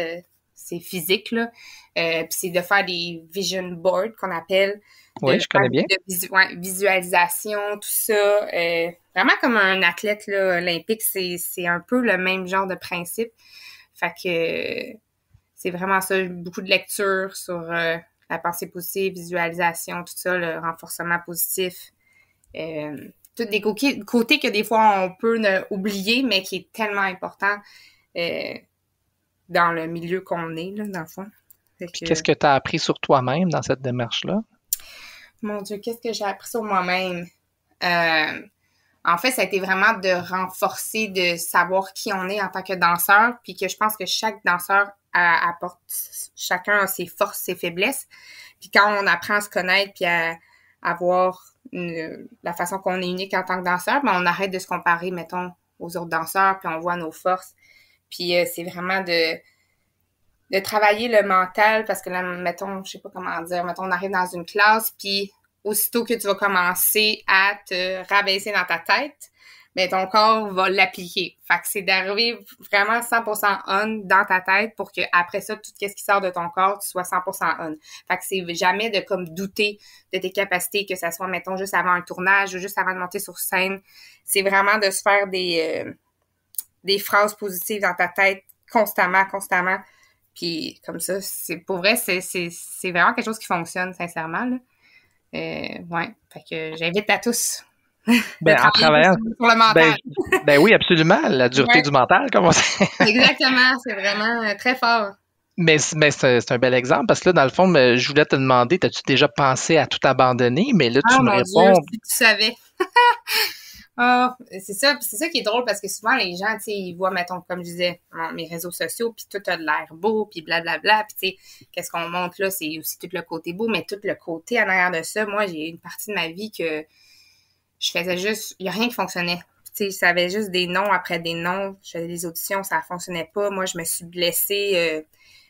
c'est physique, là. Puis c'est de faire des vision boards qu'on appelle. Oui, je connais bien. De visualisation, tout ça. Vraiment comme un athlète là, olympique, c'est un peu le même genre de principe. Fait que c'est vraiment ça, beaucoup de lecture sur la pensée positive, visualisation, tout ça, le renforcement positif. Tous des côtés que des fois on peut oublier, mais qui est tellement important dans le milieu qu'on est, là, dans le fond. Qu'est-ce que tu as appris sur toi-même dans cette démarche-là? Mon Dieu, qu'est-ce que j'ai appris sur moi-même? En fait, ça a été vraiment de renforcer, de savoir qui on est en tant que danseur, puis que je pense que chaque danseur apporte chacun ses forces, ses faiblesses. Puis quand on apprend à se connaître, puis à voir la façon qu'on est unique en tant que danseur, ben on arrête de se comparer, mettons, aux autres danseurs, puis on voit nos forces. Puis c'est vraiment de travailler le mental, parce que là, mettons, je sais pas comment dire, mettons, on arrive dans une classe, puis aussitôt que tu vas commencer à te rabaisser dans ta tête, ben ton corps va l'appliquer. Fait que c'est d'arriver vraiment 100% on dans ta tête pour que après ça, tout ce qui sort de ton corps, tu sois 100% on. Fait que c'est jamais de comme douter de tes capacités, que ça soit, mettons, juste avant un tournage ou juste avant de monter sur scène. C'est vraiment de se faire des phrases positives dans ta tête constamment. Puis comme ça, c'est pour vrai, c'est vraiment quelque chose qui fonctionne, sincèrement, là. Ouais, fait que j'invite à tous en travaillant sur le mental. Ben oui, absolument, la dureté du mental, comme on dit. Exactement, c'est vraiment très fort. Mais c'est un bel exemple, parce que là, dans le fond, je voulais te demander, as-tu déjà pensé à tout abandonner? Mais là, tu me réponds... Dieu, si tu savais. C'est ça qui est drôle, parce que souvent, les gens, tu sais, ils voient, mettons, comme je disais, mes réseaux sociaux, puis tout a de l'air beau, puis blablabla, puis tu sais, qu'est-ce qu'on montre là, c'est aussi tout le côté beau, mais tout le côté en arrière de ça, moi, j'ai une partie de ma vie que je faisais juste, il n'y a rien qui fonctionnait. Tu sais, ça avait juste des noms après des noms, je faisais des auditions, ça fonctionnait pas, moi, je me suis blessée,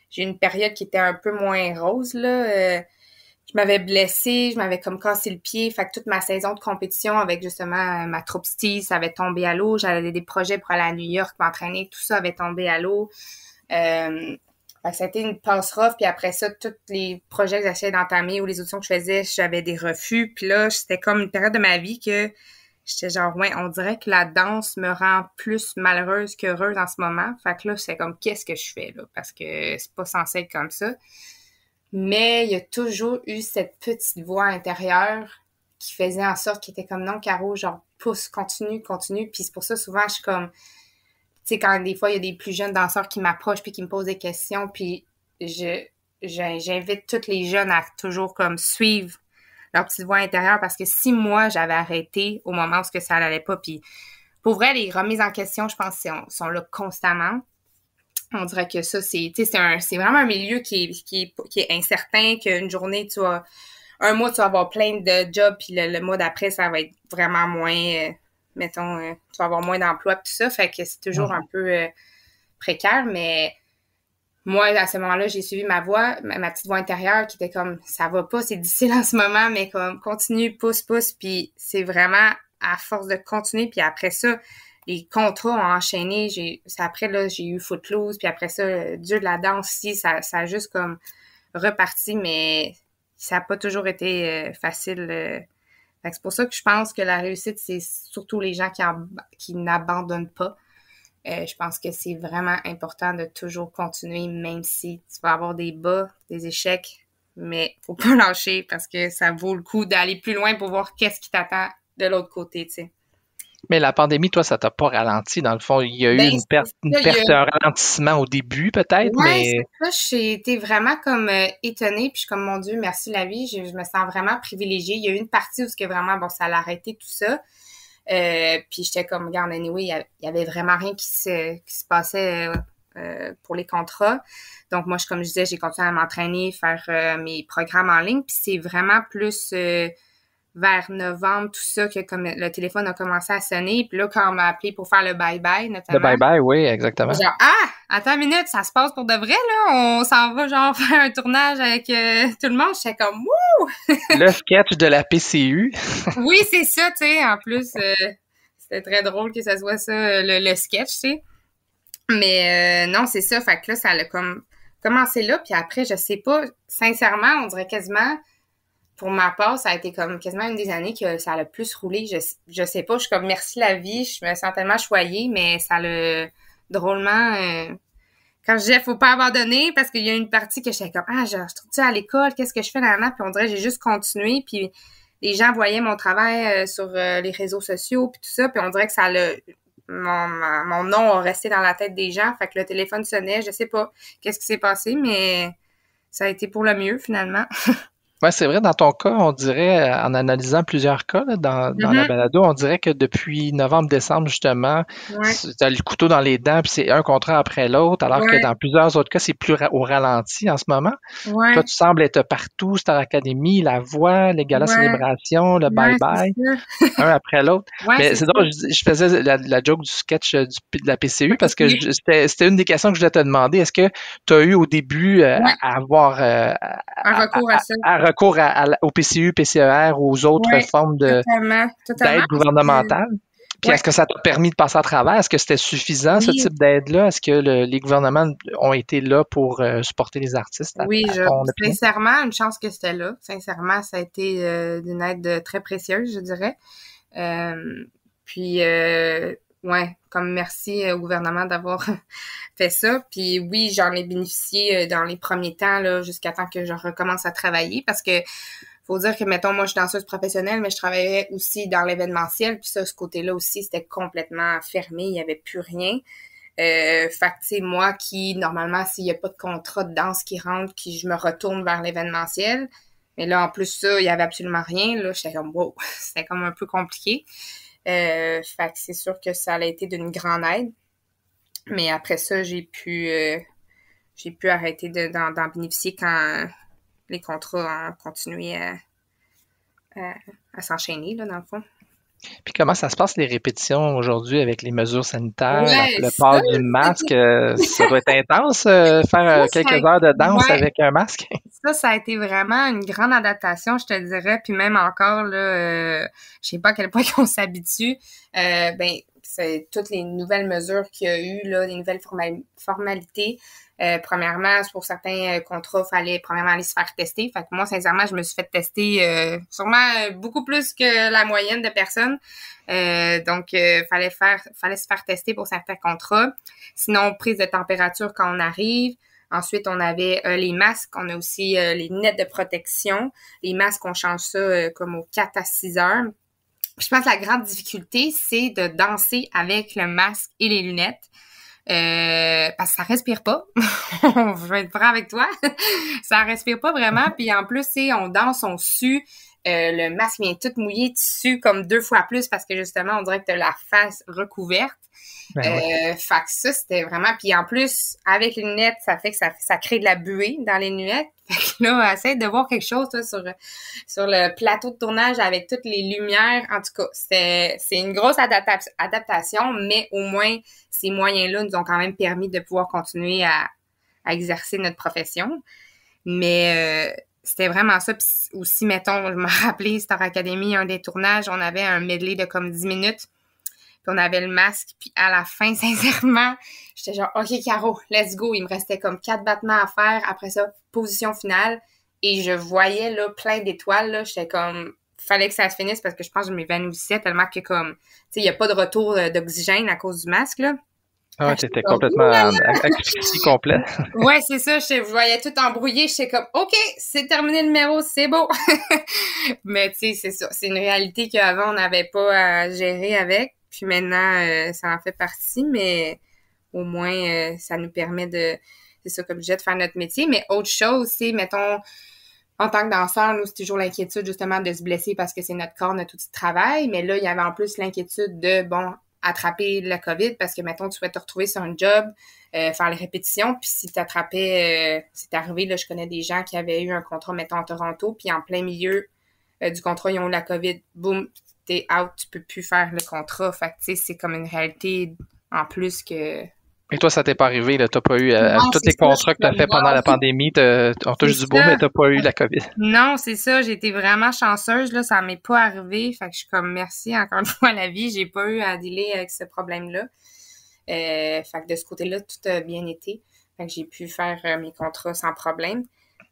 j'ai eu une période qui était un peu moins rose, là, je m'avais blessée, je m'avais comme cassé le pied, fait que toute ma saison de compétition avec justement ma troupe style, ça avait tombé à l'eau. J'avais des projets pour aller à New York, m'entraîner, tout ça avait tombé à l'eau. Fait que ça a été une passe rough, puis après ça, tous les projets que j'essayais d'entamer ou les auditions que je faisais, j'avais des refus. Puis là, c'était comme une période de ma vie que j'étais genre, ouais, on dirait que la danse me rend plus malheureuse qu'heureuse en ce moment. Fait que là, c'est comme, qu'est-ce que je fais là? Parce que c'est pas censé être comme ça. Mais il y a toujours eu cette petite voix intérieure qui faisait en sorte qu'il était comme non, Caro, genre pousse, continue. Puis c'est pour ça, souvent, je suis comme, tu sais, quand des fois, il y a des plus jeunes danseurs qui m'approchent puis qui me posent des questions, puis j'invite tous les jeunes à toujours comme suivre leur petite voix intérieure, parce que si moi, j'avais arrêté au moment où ça n'allait pas, puis pour vrai, les remises en question, je pense, sont là constamment. On dirait que ça, c'est vraiment un milieu qui est incertain, qu'une journée, un mois, tu vas avoir plein de jobs, puis le mois d'après, ça va être vraiment moins mettons, tu vas avoir moins d'emplois tout ça, fait que c'est toujours un peu précaire, mais moi, à ce moment-là, j'ai suivi ma voix, ma petite voix intérieure qui était comme, ça va pas, c'est difficile en ce moment, mais comme, continue, pousse, puis c'est vraiment à force de continuer, puis après ça, les contrats ont enchaîné, après, là, j'ai eu Footloose, puis après ça, Dieu de la danse aussi, ça a juste comme reparti, mais ça n'a pas toujours été facile. Fait que c'est pour ça que je pense que la réussite, c'est surtout les gens qui n'abandonnent pas. Je pense que c'est vraiment important de toujours continuer, même si tu vas avoir des bas, des échecs, mais faut pas lâcher parce que ça vaut le coup d'aller plus loin pour voir qu'est-ce qui t'attend de l'autre côté, tu sais. Mais la pandémie, toi, ça t'a pas ralenti. Dans le fond, il y a eu un ralentissement au début, peut-être, mais... Ouais, c'est ça. J'ai été vraiment comme étonnée, puis je suis comme, mon Dieu, merci la vie. Je me sens vraiment privilégiée. Il y a eu une partie où que vraiment, bon, ça a arrêté tout ça. Puis j'étais comme, regarde, anyway, il y avait vraiment rien qui se passait pour les contrats. Donc moi, comme je disais, j'ai continué à m'entraîner, faire mes programmes en ligne. Puis c'est vraiment plus vers novembre, tout ça, que comme le téléphone a commencé à sonner. Puis là, quand on m'a appelé pour faire le bye-bye, notamment. Le bye-bye, oui, exactement. Genre, attends une minute, ça se passe pour de vrai, là? On s'en va, genre, faire un tournage avec tout le monde. J'étais comme, wouh! Le sketch de la PCU. Oui, c'est ça, tu sais. En plus, c'était très drôle que ça soit ça, le sketch, tu sais. Mais non, c'est ça. Fait que là, ça a comme commencé là. Puis après, je sais pas, sincèrement, on dirait quasiment... Pour ma part, ça a été comme quasiment une des années que ça a le plus roulé. Je sais pas, je suis comme merci la vie, je me sens tellement choyée, mais ça l'a drôlement... quand je disais faut pas abandonner, parce qu'il y a une partie que j'étais comme je trouve ça à l'école, qu'est-ce que je fais là-dedans? Puis on dirait que j'ai juste continué, puis les gens voyaient mon travail sur les réseaux sociaux, puis tout ça, puis on dirait que ça l'a... Mon nom a resté dans la tête des gens, fait que le téléphone sonnait, je sais pas qu'est-ce qui s'est passé, mais ça a été pour le mieux, finalement. Oui, c'est vrai, dans ton cas, on dirait, en analysant plusieurs cas là, dans la balado, on dirait que depuis novembre-décembre, justement, tu as le couteau dans les dents, puis c'est un contrat après l'autre, alors que dans plusieurs autres cas, c'est plus au ralenti en ce moment. Toi, tu sembles être partout, Star Academy, La Voix, les galas célébrations, le bye-bye, un après l'autre. Mais c'est drôle, je faisais la joke du sketch de la PCU, parce que c'était une des questions que je voulais te demander. Est-ce que tu as eu au début à avoir... un recours à ça. Recours au PCU, PCER, aux autres formes d'aide gouvernementale. Puis est-ce que ça t'a permis de passer à travers? Est-ce que c'était suffisant, ce type d'aide-là? Est-ce que les gouvernements ont été là pour supporter les artistes? Sincèrement, une chance que c'était là. Sincèrement, ça a été d'une aide très précieuse, je dirais. Puis, comme merci au gouvernement d'avoir fait ça. Puis oui, j'en ai bénéficié dans les premiers temps, là, jusqu'à temps que je recommence à travailler, parce que faut dire que, mettons, moi, je suis danseuse professionnelle, mais je travaillais aussi dans l'événementiel, puis ça, ce côté-là aussi, c'était complètement fermé, il n'y avait plus rien. Fait que, tu sais, moi qui, normalement, s'il n'y a pas de contrat de danse qui rentre, je me retourne vers l'événementiel, mais là, en plus, ça, il n'y avait absolument rien, là, j'étais comme, wow, c'était comme un peu compliqué. Fait que c'est sûr que ça a été d'une grande aide. Mais après ça, j'ai pu arrêter d'en bénéficier quand les contrats ont continué à s'enchaîner, là, dans le fond. Puis comment ça se passe, les répétitions aujourd'hui avec les mesures sanitaires, le port du masque? Ça doit être intense, faire quelques heures de danse avec un masque? Ça a été vraiment une grande adaptation, je te dirais. Puis même encore, là, je sais pas à quel point on s'habitue. C'est toutes les nouvelles mesures qu'il y a eu, là, les nouvelles formalités. Premièrement, pour certains contrats, fallait premièrement aller se faire tester. Fait que moi, sincèrement, je me suis fait tester sûrement beaucoup plus que la moyenne de personnes. Donc, fallait se faire tester pour certains contrats. Sinon, prise de température quand on arrive. Ensuite, on avait les masques. On a aussi les lunettes de protection. Les masques, on change ça comme aux 4 à 6 heures. Je pense que la grande difficulté, c'est de danser avec le masque et les lunettes. Parce que ça respire pas. Je vais être franc avec toi. Ça respire pas vraiment. Puis en plus, on danse, on sue. Le masque vient tout mouillé, tu sues comme 2 fois plus parce que justement, on dirait que tu as la face recouverte. Fait que ça, c'était vraiment... Puis en plus, avec les lunettes, ça fait que ça crée de la buée dans les lunettes. Fait que là, essaye de voir quelque chose, toi, sur le plateau de tournage avec toutes les lumières. En tout cas, c'est une grosse adaptation, mais au moins, ces moyens-là nous ont quand même permis de pouvoir continuer à exercer notre profession. Mais c'était vraiment ça. Puis aussi, mettons, je me rappelais, Star Academy, un des tournages, on avait un medley de comme 10 minutes. Puis on avait le masque. Puis à la fin, sincèrement, j'étais genre, OK, Caro, let's go. Il me restait comme 4 battements à faire. Après ça, position finale. Et je voyais là plein d'étoiles. Là. J'étais comme, fallait que ça se finisse parce que je pense que je m'évanouissais tellement que comme, tu sais, il n'y a pas de retour d'oxygène à cause du masque, là. Ah, t'étais complètement asphyxie complet. Ouais, c'est ça. Je voyais tout embrouillé. J'étais comme, OK, c'est terminé le numéro, c'est beau. Mais tu sais, c'est ça. C'est une réalité qu'avant, on n'avait pas à gérer avec. Puis maintenant, ça en fait partie, mais au moins, ça nous permet c'est ça, comme je disais, de faire notre métier. Mais autre chose, c'est, mettons, en tant que danseur, nous, c'est toujours l'inquiétude, justement, de se blesser parce que c'est notre corps, notre outil de travail. Mais là, il y avait en plus l'inquiétude de, attraper la COVID parce que, mettons, tu vas te retrouver sur un job, faire les répétitions, puis si t'attrapais, c'est arrivé, là, je connais des gens qui avaient eu un contrat, mettons, à Toronto, puis en plein milieu du contrat, ils ont eu la COVID, boum, t'es out, tu peux plus faire le contrat. Fait que, tu sais, c'est comme une réalité en plus que... Et toi, ça t'est pas arrivé, là? T'as pas eu, tous les contrats que t'as fait pendant la pandémie, on touche du bois, mais t'as pas eu la COVID. Non, c'est ça. J'ai été vraiment chanceuse, là. Ça m'est pas arrivé. Fait que je suis comme, merci encore une fois à la vie. J'ai pas eu à dealer avec ce problème-là. Fait que de ce côté-là, tout a bien été. Fait que j'ai pu faire mes contrats sans problème.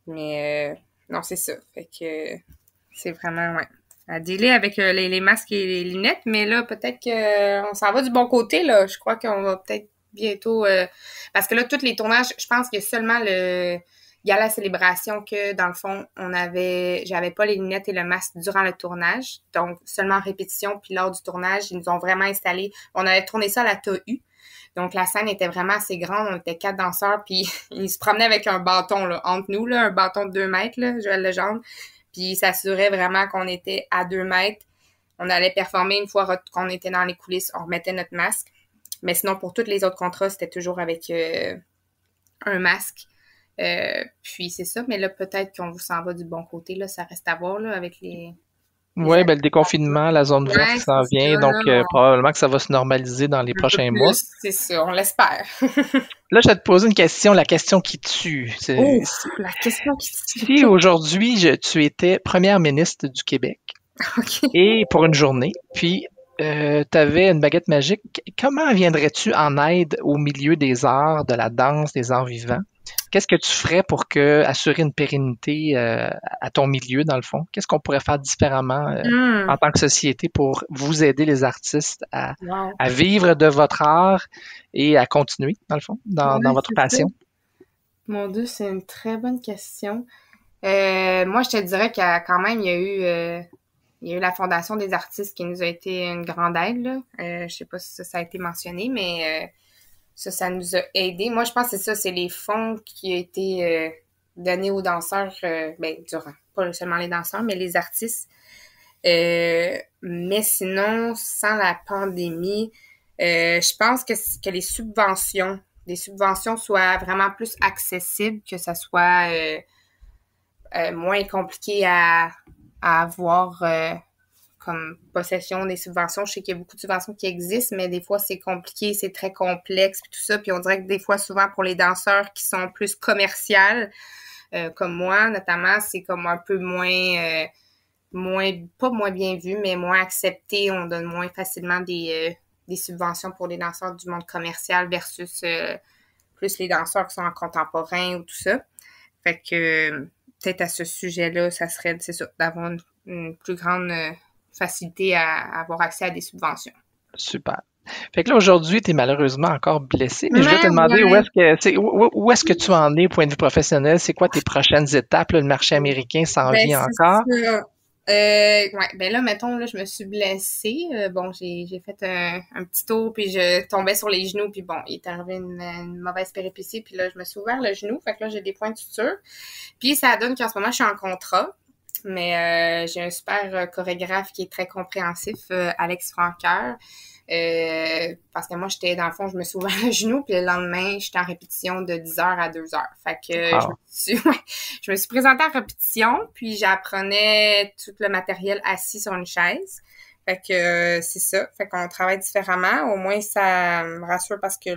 Mais, non, c'est ça. Fait que c'est vraiment, ouais, à dealer avec les masques et les lunettes. Mais là, peut-être qu'on s'en va du bon côté, là. Je crois qu'on va peut-être bientôt, parce que là, tous les tournages, je pense qu'il y a seulement le gala célébration que, dans le fond, j'avais pas les lunettes et le masque durant le tournage, donc seulement en répétition, puis lors du tournage, ils nous ont vraiment installé, on avait tourné ça à la TAU, donc la scène était vraiment assez grande, on était 4 danseurs, puis ils se promenaient avec un bâton, là, entre nous, là, un bâton de 2 mètres, là, Joël Legendre, puis ils s'assuraient vraiment qu'on était à 2 mètres, on allait performer une fois qu'on était dans les coulisses, on remettait notre masque. Mais sinon, pour tous les autres contrats, c'était toujours avec un masque. Puis c'est ça, mais là, peut-être qu'on vous s'en va du bon côté. Là, ça reste à voir là, avec les Oui, le déconfinement, la zone verte qui s'en vient, ça, donc probablement que ça va se normaliser dans les prochains mois. C'est ça, on l'espère. Là, je vais te poser une question, la question qui tue. La question qui tue. Si aujourd'hui, tu étais première ministre du Québec, et pour une journée, puis tu avais une baguette magique, comment viendrais-tu en aide au milieu des arts, de la danse, des arts vivants? Qu'est-ce que tu ferais pour assurer une pérennité à ton milieu, dans le fond? Qu'est-ce qu'on pourrait faire différemment en tant que société pour vous aider, les artistes, à vivre de votre art et à continuer, dans le fond, dans votre passion? Mon Dieu, c'est une très bonne question. Moi, je te dirais qu'il y a quand même, il y a eu la Fondation des artistes qui nous a été une grande aide, là. Je sais pas si ça a été mentionné, mais ça nous a aidés. Moi, je pense que c'est ça, c'est les fonds qui ont été donnés aux danseurs, durant, pas seulement les danseurs, mais les artistes. Mais sinon, sans la pandémie, je pense que les subventions soient vraiment plus accessibles, que ça soit moins compliqué à avoir comme possession des subventions. Je sais qu'il y a beaucoup de subventions qui existent, mais des fois, c'est compliqué, c'est très complexe, puis tout ça. Puis on dirait que des fois, souvent, pour les danseurs qui sont plus commerciales, comme moi, notamment, c'est comme un peu pas moins bien vu, mais moins accepté. On donne moins facilement des subventions pour les danseurs du monde commercial versus plus les danseurs qui sont en contemporain ou tout ça. Fait que peut-être à ce sujet-là, ça serait, c'est ça, d'avoir une plus grande facilité à avoir accès à des subventions. Super. Fait que là, aujourd'hui, tu es malheureusement encore blessé, mais je vais te demander où est-ce que tu en es au point de vue professionnel? C'est quoi tes prochaines étapes? Là, le marché américain s'en vient encore? Là, mettons, là, je me suis blessée. J'ai fait un petit tour, puis je tombais sur les genoux, puis bon, il est arrivé une mauvaise péripétie, puis là, je me suis ouvert le genou, fait que là, j'ai des points de suture. Puis ça donne qu'en ce moment, je suis en contrat, mais j'ai un super chorégraphe qui est très compréhensif, Alex Franqueur, Parce que moi, dans le fond, je me suis ouvert le genou, puis le lendemain, j'étais en répétition de 10 heures à 2 heures. Fait que Wow. je me suis présentée en répétition, puis j'apprenais tout le matériel assis sur une chaise. Fait que c'est ça. Fait qu'on travaille différemment. Au moins, ça me rassure parce que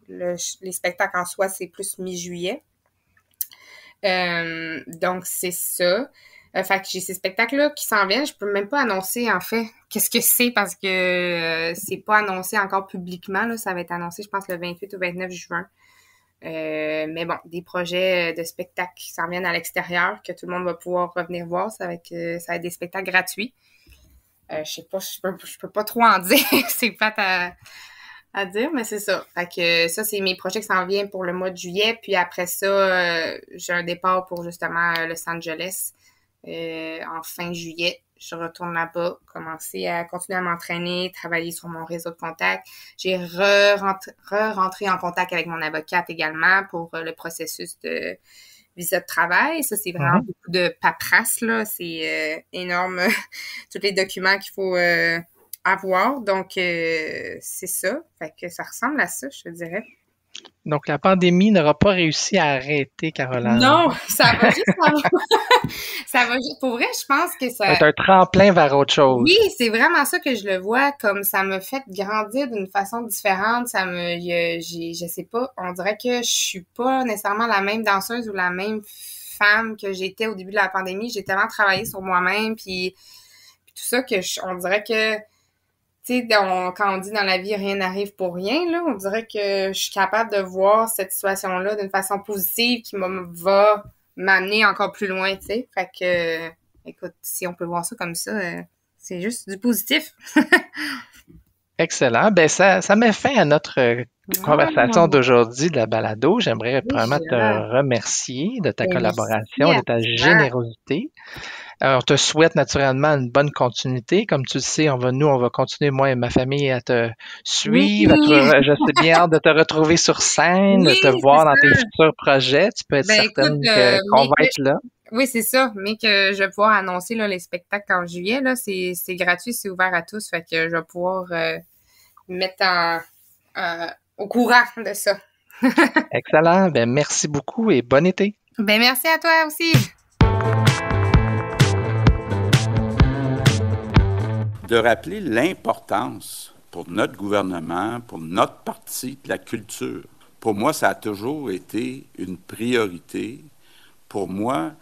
les spectacles en soi, c'est plus mi-juillet. Donc, c'est ça. Fait que j'ai ces spectacles-là qui s'en viennent. Je peux même pas annoncer, en fait, qu'est-ce que c'est parce que c'est pas annoncé encore publiquement. Là. Ça va être annoncé, je pense, le 28 ou 29 juin. Mais bon, des projets de spectacles qui s'en viennent à l'extérieur, que tout le monde va pouvoir revenir voir. Ça va être des spectacles gratuits. Je sais pas, je peux pas trop en dire. C'est plate à dire, mais c'est ça. Fait que ça, c'est mes projets qui s'en viennent pour le mois de juillet. Puis après ça, j'ai un départ pour justement Los Angeles en fin juillet. Je retourne là-bas, continuer à m'entraîner, travailler sur mon réseau de contacts. J'ai rentré en contact avec mon avocate également pour le processus de visa de travail. Ça, c'est vraiment beaucoup de paperasse, là. C'est énorme, tous les documents qu'il faut avoir. Donc, c'est ça. Fait que ça ressemble à ça, je te dirais. Donc, la pandémie n'aura pas réussi à arrêter Caroline. Non, ça va juste... ça va juste... Pour vrai, je pense que ça... C'est un tremplin vers autre chose. Oui, c'est vraiment ça que je le vois, comme ça me fait grandir d'une façon différente. Je sais pas, on dirait que je suis pas nécessairement la même danseuse ou la même femme que j'étais au début de la pandémie. J'ai tellement travaillé sur moi-même, puis tout ça que on dirait que... Tu sais, quand on dit dans la vie, rien n'arrive pour rien, là, on dirait que je suis capable de voir cette situation-là d'une façon positive qui va m'amener encore plus loin, tu sais. Fait que, écoute, si on peut voir ça comme ça, c'est juste du positif. Excellent. Ben, ça met fin à notre conversation d'aujourd'hui de la balado. J'aimerais vraiment te remercier de ta collaboration, de ta générosité. On te souhaite naturellement une bonne continuité. Comme tu le sais, on va continuer, moi et ma famille, à te suivre. Oui. Je sais bien hâte de te retrouver sur scène, de te voir dans tes futurs projets. Tu peux être certaine qu'on va être là. Oui, c'est ça. Mais que je vais pouvoir annoncer là, les spectacles en juillet. Là, c'est gratuit, c'est ouvert à tous. Fait que je vais pouvoir mettre au courant de ça. Excellent. Ben, merci beaucoup et bon été. Ben, merci à toi aussi. De rappeler l'importance pour notre gouvernement, pour notre parti, de la culture. Pour moi, ça a toujours été une priorité. Pour moi,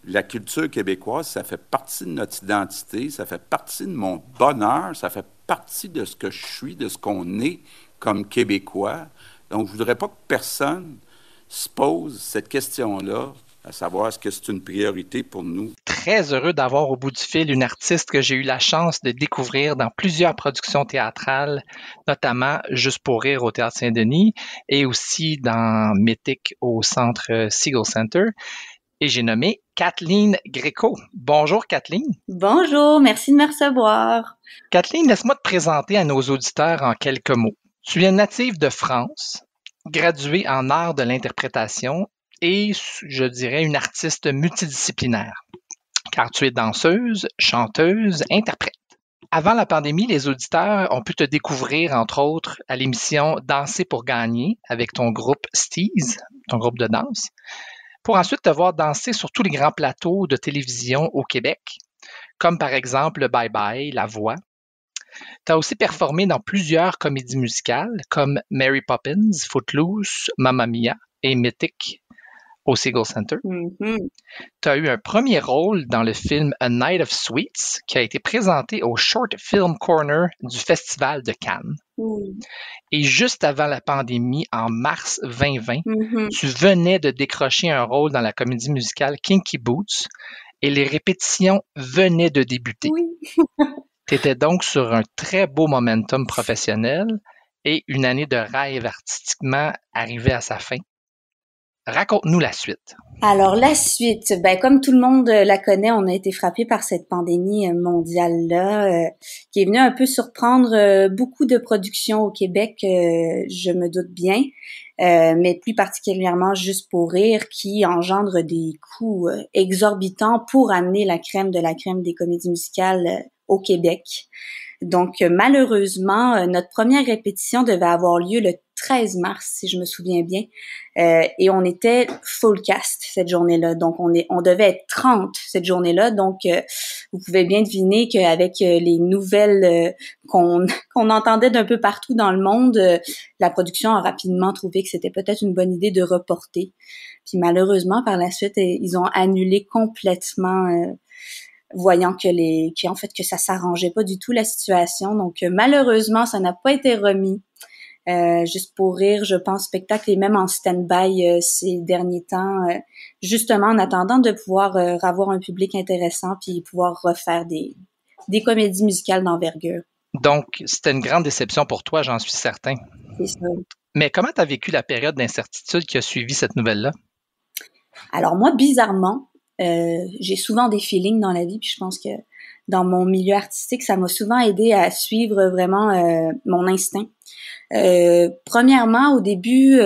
la culture québécoise, ça fait partie de notre identité, ça fait partie de mon bonheur, ça fait partie de ce que je suis, de ce qu'on est comme Québécois. Donc, je ne voudrais pas que personne se pose cette question-là, à savoir est-ce que c'est une priorité pour nous. Très heureux d'avoir au bout du fil une artiste que j'ai eu la chance de découvrir dans plusieurs productions théâtrales, notamment Juste pour rire au Théâtre Saint-Denis et aussi dans Mythique au Centre Segal Center. Et j'ai nommé Kathleen Gréco. Bonjour Kathleen. Bonjour, merci de me recevoir. Kathleen, laisse-moi te présenter à nos auditeurs en quelques mots. Tu es native de France, graduée en art de l'interprétation et, je dirais, une artiste multidisciplinaire, car tu es danseuse, chanteuse, interprète. Avant la pandémie, les auditeurs ont pu te découvrir, entre autres, à l'émission Danser pour gagner avec ton groupe Steez, ton groupe de danse, pour ensuite te voir danser sur tous les grands plateaux de télévision au Québec, comme par exemple le Bye Bye, La Voix. Tu as aussi performé dans plusieurs comédies musicales comme Mary Poppins, Footloose, Mamma Mia et Mythique au Segal Center. Tu as eu un premier rôle dans le film A Night of Sweets qui a été présenté au Short Film Corner du Festival de Cannes. Et juste avant la pandémie, en mars 2020, tu venais de décrocher un rôle dans la comédie musicale Kinky Boots et les répétitions venaient de débuter. Tu étais donc sur un très beau momentum professionnel et une année de rêve artistiquement arrivait à sa fin. Raconte-nous la suite. Alors, la suite, comme tout le monde la connaît, on a été frappé par cette pandémie mondiale-là, qui est venue un peu surprendre beaucoup de productions au Québec, je me doute bien, mais plus particulièrement Juste pour rire, qui engendre des coûts exorbitants pour amener la crème de la crème des comédies musicales au Québec. Donc, malheureusement, notre première répétition devait avoir lieu le 13 mars, si je me souviens bien, et on était full cast cette journée-là. Donc, on devait être 30 cette journée-là. Donc, vous pouvez bien deviner qu'avec les nouvelles qu'on entendait d'un peu partout dans le monde, la production a rapidement trouvé que c'était peut-être une bonne idée de reporter. Puis malheureusement, par la suite, ils ont annulé complètement, voyant en fait que ça s'arrangeait pas du tout la situation. Donc malheureusement, ça n'a pas été remis. Juste pour rire, je pense, spectacle est même en stand-by ces derniers temps, justement en attendant de pouvoir avoir un public intéressant puis pouvoir refaire des comédies musicales d'envergure. Donc, c'était une grande déception pour toi, j'en suis certain. C'est ça. Mais comment tu as vécu la période d'incertitude qui a suivi cette nouvelle-là? Alors moi, bizarrement, j'ai souvent des feelings dans la vie, puis je pense que dans mon milieu artistique, ça m'a souvent aidé à suivre vraiment mon instinct. Premièrement, au début,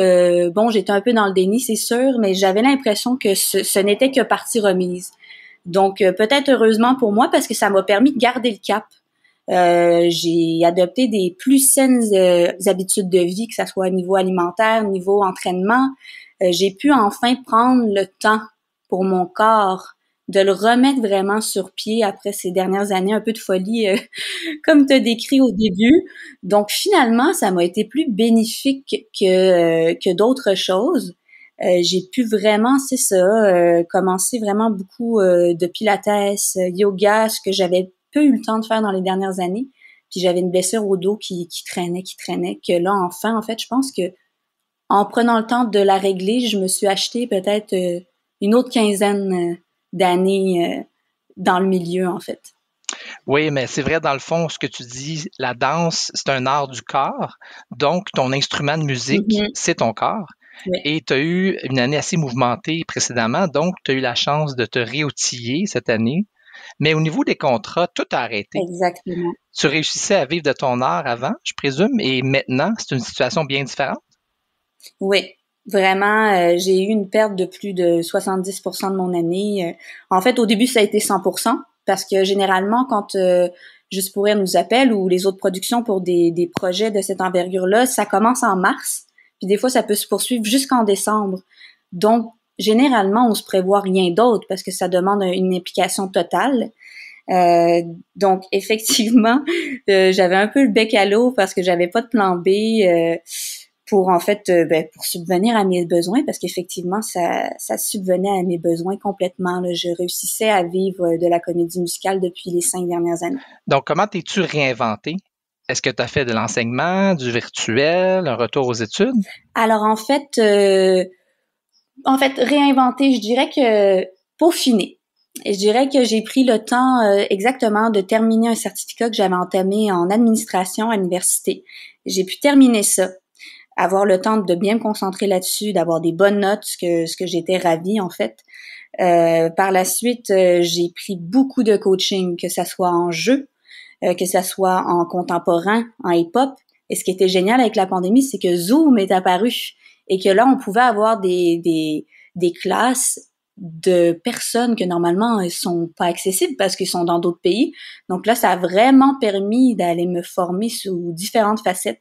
j'étais un peu dans le déni, c'est sûr, mais j'avais l'impression que ce n'était que partie remise. Donc, peut-être heureusement pour moi, parce que ça m'a permis de garder le cap. J'ai adopté des plus saines habitudes de vie, que ça soit au niveau alimentaire, niveau entraînement. J'ai pu enfin prendre le temps pour mon corps de le remettre vraiment sur pied après ces dernières années un peu de folie, comme tu as décrit au début. Donc, finalement, ça m'a été plus bénéfique que d'autres choses. J'ai pu vraiment, c'est ça, commencer vraiment beaucoup de pilates, yoga, ce que j'avais peu eu le temps de faire dans les dernières années. Puis j'avais une blessure au dos qui traînait, que là, enfin, en fait, je pense que en prenant le temps de la régler, je me suis acheté peut-être une autre quinzaine d'années dans le milieu, en fait. Oui, mais c'est vrai, dans le fond, ce que tu dis, la danse, c'est un art du corps. Donc, ton instrument de musique, c'est ton corps. Oui. Et tu as eu une année assez mouvementée précédemment, donc tu as eu la chance de te réoutiller cette année. Mais au niveau des contrats, tout a arrêté. Exactement. Tu réussissais à vivre de ton art avant, je présume, et maintenant, c'est une situation bien différente? Oui, vraiment, j'ai eu une perte de plus de 70% de mon année. En fait, au début, ça a été 100%, parce que généralement, quand Juste pour rire nous appelle ou les autres productions pour des projets de cette envergure-là, ça commence en mars, puis des fois, ça peut se poursuivre jusqu'en décembre. Donc, généralement, on se prévoit rien d'autre parce que ça demande une implication totale. Donc, effectivement, j'avais un peu le bec à l'eau parce que j'avais pas de plan B pour, en fait, pour subvenir à mes besoins, parce qu'effectivement, ça subvenait à mes besoins complètement. Là. Je réussissais à vivre de la comédie musicale depuis les 5 dernières années. Donc, comment t'es-tu réinventée? Est-ce que tu as fait de l'enseignement, du virtuel, un retour aux études? Alors, en fait, réinventer, je dirais que peaufiner. Et je dirais que j'ai pris le temps exactement de terminer un certificat que j'avais entamé en administration à l'université. J'ai pu terminer ça, avoir le temps de bien me concentrer là-dessus, d'avoir des bonnes notes, ce que j'étais ravie en fait. Par la suite, j'ai pris beaucoup de coaching, que ça soit en jeu, que ça soit en contemporain, en hip-hop. Et ce qui était génial avec la pandémie, c'est que Zoom est apparu et que là, on pouvait avoir des classes de personnes que normalement ne sont pas accessibles parce qu'ils sont dans d'autres pays. Donc là, ça a vraiment permis d'aller me former sous différentes facettes.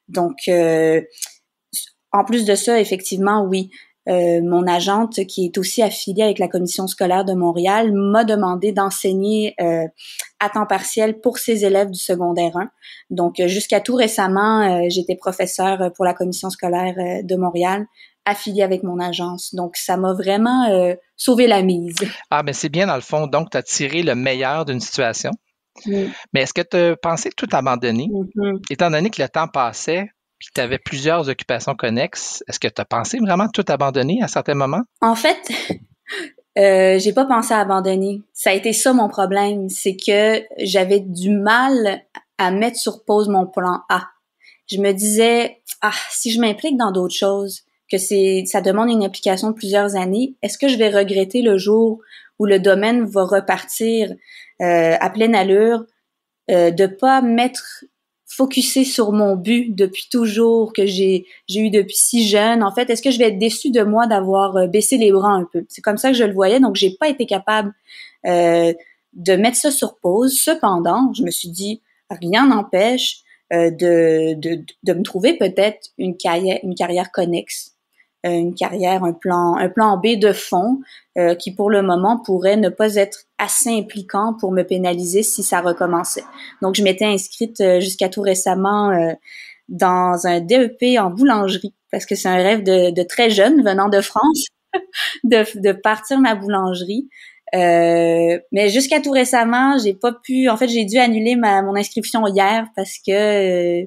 Donc, en plus de ça, effectivement, oui, mon agente, qui est aussi affiliée avec la commission scolaire de Montréal, m'a demandé d'enseigner à temps partiel pour ses élèves du secondaire 1. Donc, jusqu'à tout récemment, j'étais professeure pour la commission scolaire de Montréal, affiliée avec mon agence. Donc, ça m'a vraiment sauvé la mise. Ah, ben c'est bien dans le fond. Donc, tu as tiré le meilleur d'une situation. Mais est-ce que tu as pensé tout abandonner? Étant donné que le temps passait, puis que tu avais plusieurs occupations connexes, est-ce que tu as pensé vraiment tout abandonner à certains moments? En fait, j'ai pas pensé à abandonner. Ça a été ça mon problème, c'est que j'avais du mal à mettre sur pause mon plan A. Je me disais, si je m'implique dans d'autres choses, que ça demande une implication de plusieurs années, est-ce que je vais regretter le jour où le domaine va repartir à pleine allure, de pas m'être focusé sur mon but depuis toujours, que j'ai eu depuis si jeune. En fait, est-ce que je vais être déçue de moi d'avoir baissé les bras un peu? C'est comme ça que je le voyais, donc j'ai pas été capable de mettre ça sur pause. Cependant, je me suis dit, rien n'empêche de me trouver peut-être une carrière connexe, une carrière, un plan B de fond qui pour le moment pourrait ne pas être assez impliquant pour me pénaliser si ça recommençait. Donc je m'étais inscrite jusqu'à tout récemment dans un DEP en boulangerie parce que c'est un rêve de très jeune venant de France de partir ma boulangerie. Mais jusqu'à tout récemment, j'ai pas pu. En fait, j'ai dû annuler mon inscription hier parce que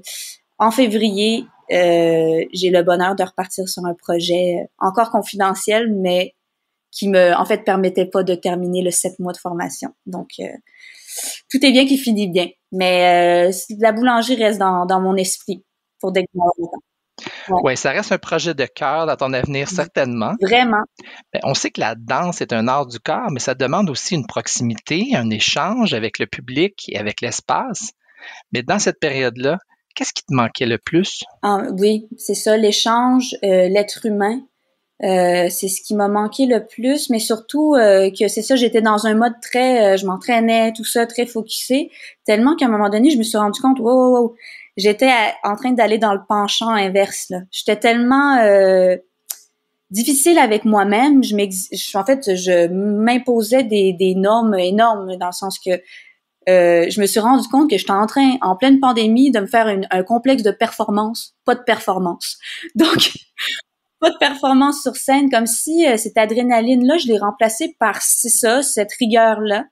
en février, j'ai le bonheur de repartir sur un projet encore confidentiel, mais qui en fait, permettait pas de terminer le 7 mois de formation. Donc, tout est bien qui finit bien. Mais la boulangerie reste dans mon esprit pour dès que je vais avoir le temps. Ouais, ça reste un projet de cœur dans ton avenir, certainement. Vraiment. On sait que la danse est un art du corps, mais ça demande aussi une proximité, un échange avec le public et avec l'espace. Mais dans cette période-là, qu'est-ce qui te manquait le plus? Oui, c'est ça, l'échange, l'être humain. C'est ce qui m'a manqué le plus, mais surtout que c'est ça, j'étais dans un mode très, je m'entraînais, tout ça, très focusé, tellement qu'à un moment donné, je me suis rendu compte, wow, j'étais en train d'aller dans le penchant inverse, là. J'étais tellement difficile avec moi-même, en fait, je m'imposais des normes énormes, dans le sens que je me suis rendu compte que j'étais en train, en pleine pandémie, de me faire un complexe de performance, pas de performance. Donc, pas de performance sur scène, comme si cette adrénaline-là, je l'ai remplacée par cette rigueur-là,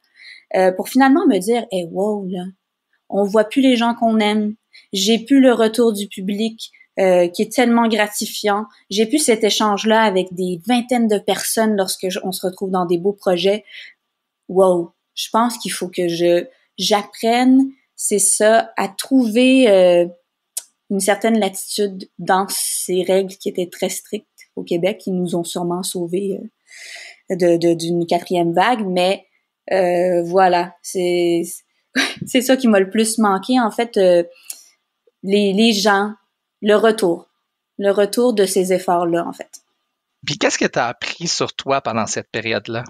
pour finalement me dire, hey, wow, là, on voit plus les gens qu'on aime, j'ai plus le retour du public qui est tellement gratifiant, j'ai plus cet échange-là avec des vingtaines de personnes lorsque on se retrouve dans des beaux projets. Wow, je pense qu'il faut que j'apprenne, c'est ça, à trouver une certaine latitude dans ces règles qui étaient très strictes au Québec, qui nous ont sûrement sauvés d'une 4e vague, mais voilà, c'est ça qui m'a le plus manqué, en fait, les gens, le retour de ces efforts-là, en fait. Puis qu'est-ce que tu as appris sur toi pendant cette période-là?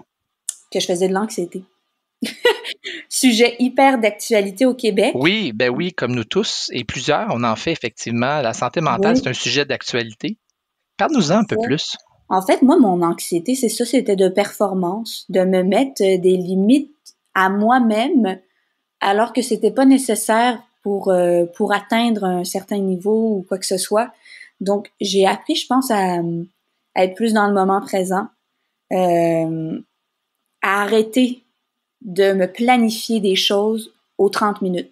Que je faisais de l'anxiété. Sujet hyper d'actualité au Québec. Oui, ben oui, comme nous tous, et plusieurs, on en fait effectivement. La santé mentale, c'est un sujet d'actualité. Parle-nous-en un peu plus. En fait, moi, mon anxiété, c'est ça, c'était de performance, de me mettre des limites à moi-même, alors que c'était pas nécessaire pour atteindre un certain niveau ou quoi que ce soit. Donc, j'ai appris, je pense, à être plus dans le moment présent, à arrêter de me planifier des choses aux 30 minutes.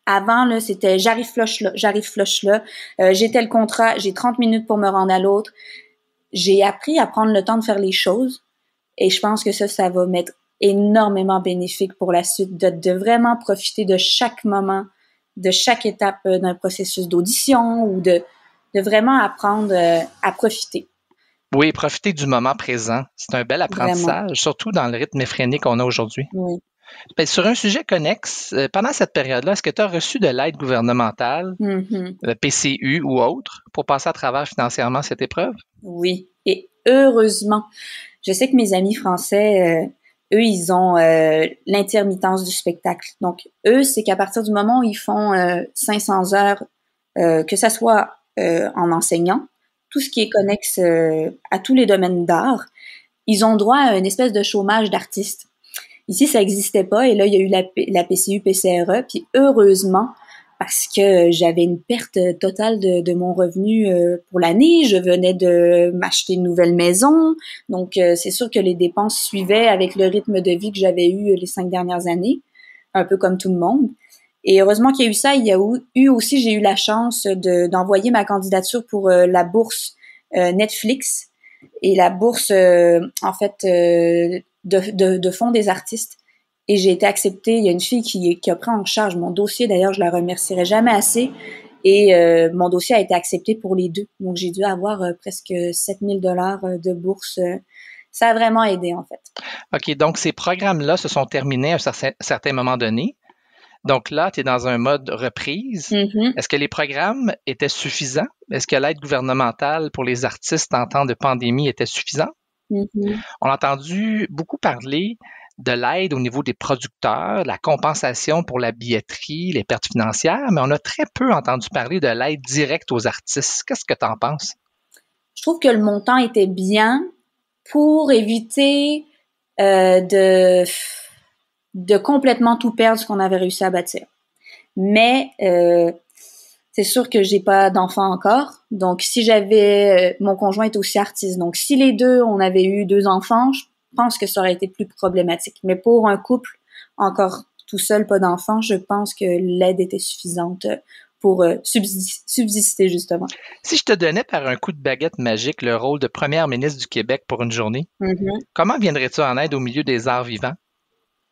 Avant, là, c'était j'arrive flush là, j'ai tel contrat, j'ai 30 minutes pour me rendre à l'autre. J'ai appris à prendre le temps de faire les choses et je pense que ça va m'être énormément bénéfique pour la suite, de vraiment profiter de chaque moment, de chaque étape d'un processus d'audition ou de vraiment apprendre à profiter. Oui, profiter du moment présent. C'est un bel apprentissage, vraiment. Surtout dans le rythme effréné qu'on a aujourd'hui. Oui. Ben, sur un sujet connexe, pendant cette période-là, est-ce que tu as reçu de l'aide gouvernementale, le PCU ou autre, pour passer à travers financièrement cette épreuve? Oui, et heureusement. Je sais que mes amis français, eux, ils ont l'intermittence du spectacle. Donc, eux, c'est qu'à partir du moment où ils font 500 heures, que ça soit en enseignant, tout ce qui est connexe à tous les domaines d'art, ils ont droit à une espèce de chômage d'artistes. Ici, ça n'existait pas et là, il y a eu la PCU-PCRE, puis heureusement, parce que j'avais une perte totale de mon revenu pour l'année, je venais de m'acheter une nouvelle maison, donc c'est sûr que les dépenses suivaient avec le rythme de vie que j'avais eu les 5 dernières années, un peu comme tout le monde. Et heureusement qu'il y a eu ça, il y a eu aussi, j'ai eu la chance d'envoyer ma candidature pour la bourse Netflix et la bourse, en fait, de fonds des artistes. Et j'ai été acceptée. Il y a une fille qui a pris en charge mon dossier. D'ailleurs, je la remercierai jamais assez. Et mon dossier a été accepté pour les deux. Donc, j'ai dû avoir presque 7 000 $ de bourse. Ça a vraiment aidé, en fait. OK. Donc, ces programmes-là se sont terminés à un certain moment donné. Donc là, tu es dans un mode reprise. Mm-hmm. Est-ce que les programmes étaient suffisants? Est-ce que l'aide gouvernementale pour les artistes en temps de pandémie était suffisante? Mm-hmm. On a entendu beaucoup parler de l'aide au niveau des producteurs, la compensation pour la billetterie, les pertes financières, mais on a très peu entendu parler de l'aide directe aux artistes. Qu'est-ce que tu en penses? Je trouve que le montant était bien pour éviter de complètement tout perdre ce qu'on avait réussi à bâtir. Mais c'est sûr que j'ai pas d'enfant encore. Donc, si j'avais... mon conjoint est aussi artiste. Donc, si les deux, on avait eu 2 enfants, je pense que ça aurait été plus problématique. Mais pour un couple, encore tout seul, pas d'enfant, je pense que l'aide était suffisante pour subsister, justement. Si je te donnais par un coup de baguette magique le rôle de première ministre du Québec pour une journée, comment viendrais-tu en aide au milieu des arts vivants?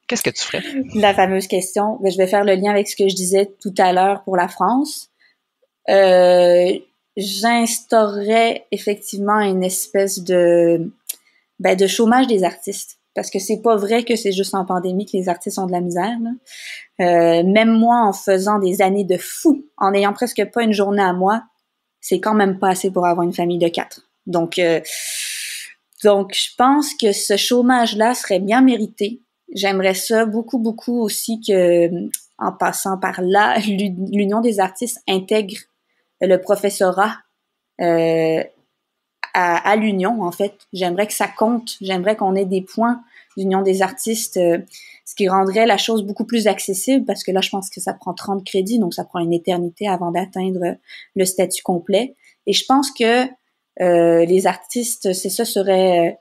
Qu'est-ce que tu ferais? La fameuse question. Je vais faire le lien avec ce que je disais tout à l'heure pour la France. J'instaurerais effectivement une espèce de chômage des artistes. Parce que c'est pas vrai que c'est juste en pandémie que les artistes ont de la misère, là. Même moi, en faisant des années de fou, en ayant presque pas une journée à moi, c'est quand même pas assez pour avoir une famille de 4. Donc, je pense que ce chômage-là serait bien mérité. J'aimerais ça beaucoup, beaucoup aussi que, en passant par là, l'Union des artistes intègre le professorat à l'Union, en fait. J'aimerais que ça compte. J'aimerais qu'on ait des points d'Union des artistes, ce qui rendrait la chose beaucoup plus accessible, parce que là, je pense que ça prend 30 crédits, donc ça prend une éternité avant d'atteindre le statut complet. Et je pense que les artistes, serait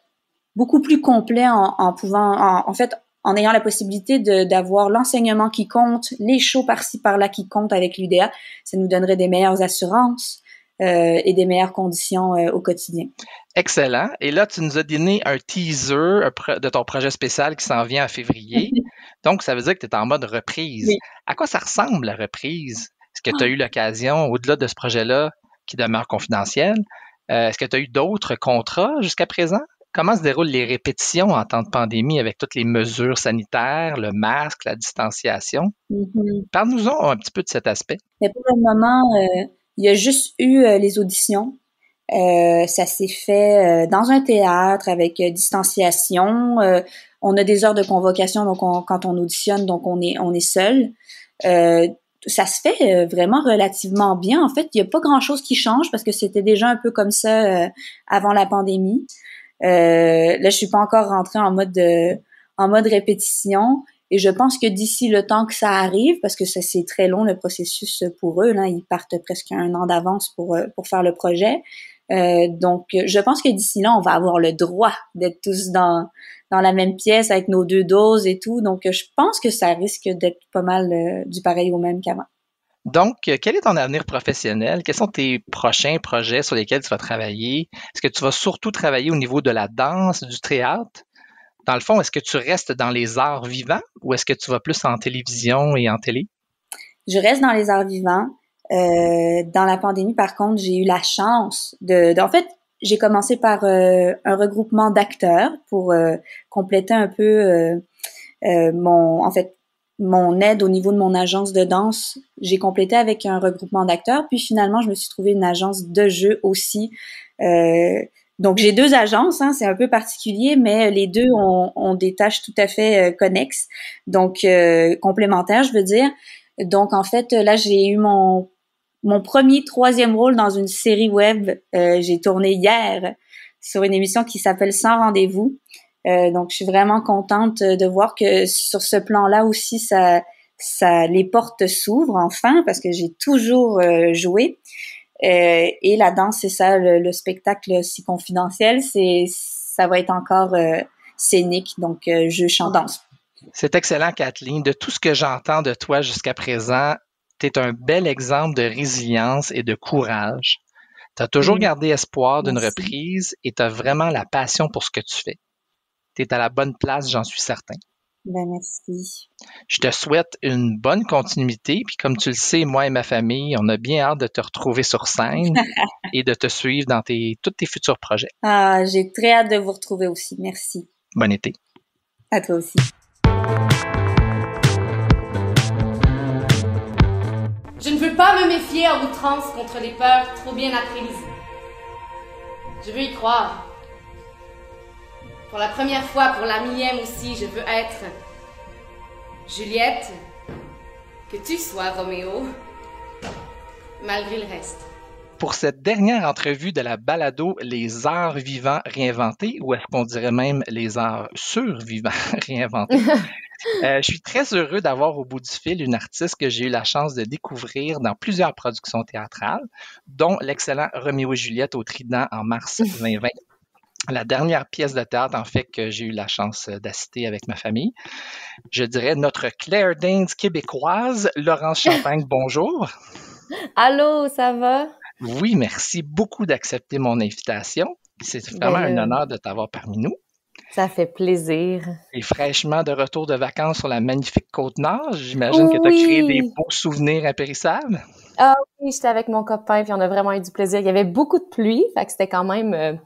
beaucoup plus complet en ayant la possibilité d'avoir l'enseignement qui compte, les shows par-ci par-là qui comptent avec l'UDA. Ça nous donnerait des meilleures assurances et des meilleures conditions au quotidien. Excellent. Et là, tu nous as donné un teaser de ton projet spécial qui s'en vient en février. Donc, ça veut dire que tu es en mode reprise. Oui. À quoi ça ressemble, la reprise? Est-ce que tu as eu l'occasion, au-delà de ce projet-là, qui demeure confidentiel, est-ce que tu as eu d'autres contrats jusqu'à présent? Comment se déroulent les répétitions en temps de pandémie avec toutes les mesures sanitaires, le masque, la distanciation? Parle-nous-en un petit peu de cet aspect. Mais pour le moment, il y a juste eu les auditions. Ça s'est fait dans un théâtre avec distanciation. On a des heures de convocation, donc quand on auditionne, donc on est seul. Ça se fait vraiment relativement bien. En fait, il n'y a pas grand-chose qui change parce que c'était déjà un peu comme ça avant la pandémie. Là, je suis pas encore rentrée en mode répétition. Et je pense que d'ici le temps que ça arrive, parce que c'est très long le processus pour eux, là, ils partent presque 1 an d'avance pour faire le projet. Donc, je pense que d'ici là, on va avoir le droit d'être tous dans la même pièce avec nos 2 doses et tout. Donc, je pense que ça risque d'être pas mal du pareil au même qu'avant. Donc, quel est ton avenir professionnel? Quels sont tes prochains projets sur lesquels tu vas travailler? Est-ce que tu vas surtout travailler au niveau de la danse, du théâtre? Dans le fond, est-ce que tu restes dans les arts vivants ou est-ce que tu vas plus en télévision et en télé? Je reste dans les arts vivants. Dans la pandémie, par contre, j'ai eu la chance en fait, j'ai commencé par un regroupement d'acteurs pour compléter un peu mon aide au niveau de mon agence de danse. J'ai complété avec un regroupement d'acteurs, puis finalement, je me suis trouvé une agence de jeu aussi. Donc, j'ai 2 agences, hein, c'est un peu particulier, mais les 2 ont des tâches tout à fait connexes, donc complémentaires, je veux dire. Donc, en fait, là, j'ai eu mon premier 3e rôle dans une série web. J'ai tourné hier sur une émission qui s'appelle Sans rendez-vous. Donc, je suis vraiment contente de voir que sur ce plan-là aussi, les portes s'ouvrent enfin, parce que j'ai toujours joué. Et la danse, c'est ça, le spectacle si confidentiel, ça va être encore scénique, donc je chante, danse. C'est excellent, Kathleen. De tout ce que j'entends de toi jusqu'à présent, tu es un bel exemple de résilience et de courage. Tu as toujours gardé espoir d'une reprise et tu as vraiment la passion pour ce que tu fais. Tu es à la bonne place, j'en suis certain. Ben, merci. Je te souhaite une bonne continuité. Puis comme tu le sais, moi et ma famille, on a bien hâte de te retrouver sur scène et de te suivre dans tous tes futurs projets. Ah, j'ai très hâte de vous retrouver aussi. Merci. Bon été. À toi aussi. Je ne veux pas me méfier à outrance contre les peurs trop bien apprises. Je veux y croire. Pour la première fois, pour la millième aussi, je veux être Juliette, que tu sois Roméo, malgré le reste. Pour cette dernière entrevue de la balado Les arts vivants réinventés, ou est-ce qu'on dirait même les arts survivants réinventés, je suis très heureux d'avoir au bout du fil une artiste que j'ai eu la chance de découvrir dans plusieurs productions théâtrales, dont l'excellent Roméo et Juliette au Trident en mars 2020. La dernière pièce de théâtre, en fait, que j'ai eu la chance d'assister avec ma famille. Je dirais notre Claire Danes québécoise, Laurence Champagne, bonjour. Allô, ça va? Oui, merci beaucoup d'accepter mon invitation. C'est vraiment un honneur de t'avoir parmi nous. Ça fait plaisir. Et fraîchement de retour de vacances sur la magnifique Côte-Nord, j'imagine que tu as créé des beaux souvenirs impérissables. Ah oui, j'étais avec mon copain, puis on a vraiment eu du plaisir. Il y avait beaucoup de pluie, fait que c'était quand même...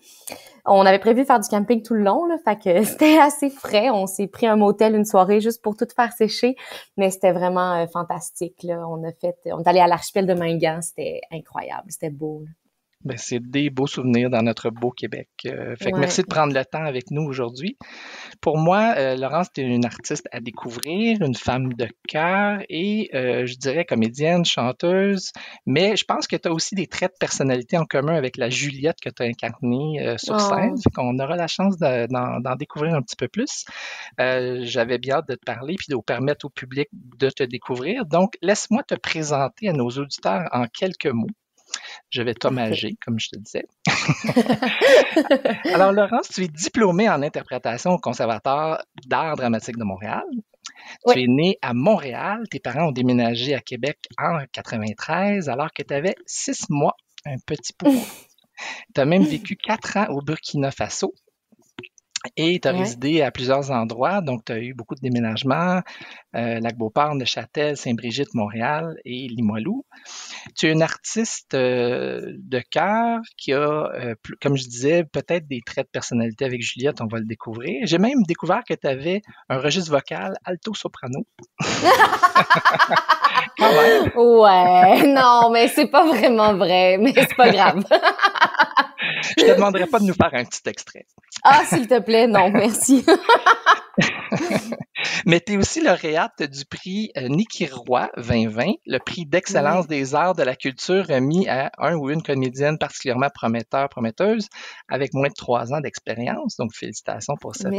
on avait prévu faire du camping tout le long, là, fait que c'était assez frais. On s'est pris un motel une soirée juste pour tout faire sécher, mais c'était vraiment fantastique, là. On est allé à l'archipel de Mingan, c'était incroyable, c'était beau, là. Ben, c'est des beaux souvenirs dans notre beau Québec. Fait que merci de prendre le temps avec nous aujourd'hui. Pour moi, Laurence, tu es une artiste à découvrir, une femme de cœur et je dirais comédienne, chanteuse, mais je pense que tu as aussi des traits de personnalité en commun avec la Juliette que tu as incarnée sur scène. Fait qu'on aura la chance d'en découvrir un petit peu plus. J'avais bien hâte de te parler puis de permettre au public de te découvrir. Donc, laisse-moi te présenter à nos auditeurs en quelques mots. Je vais t'hommager, comme je te disais. Alors, Laurence, tu es diplômée en interprétation au Conservatoire d'art dramatique de Montréal. Oui. Tu es née à Montréal. Tes parents ont déménagé à Québec en 1993 alors que tu avais 6 mois, un petit peu. Tu as même vécu 4 ans au Burkina Faso. Et tu as résidé à plusieurs endroits, donc tu as eu beaucoup de déménagements, Lac-Beauport, Neuchâtel, Saint-Brigitte, Montréal et Limoilou. Tu es une artiste de cœur qui a, comme je disais, peut-être des traits de personnalité avec Juliette, on va le découvrir. J'ai même découvert que tu avais un registre vocal alto-soprano. Quand même. Ouais, non, mais c'est pas vraiment vrai, mais c'est pas grave. Je te demanderai pas de nous faire un petit extrait. Ah, s'il te plaît, non, merci. Mais tu es aussi lauréate du prix Niki Roy 2020, le prix d'excellence des arts de la culture remis à un ou une comédienne particulièrement prometteuse avec moins de 3 ans d'expérience. Donc, félicitations pour cette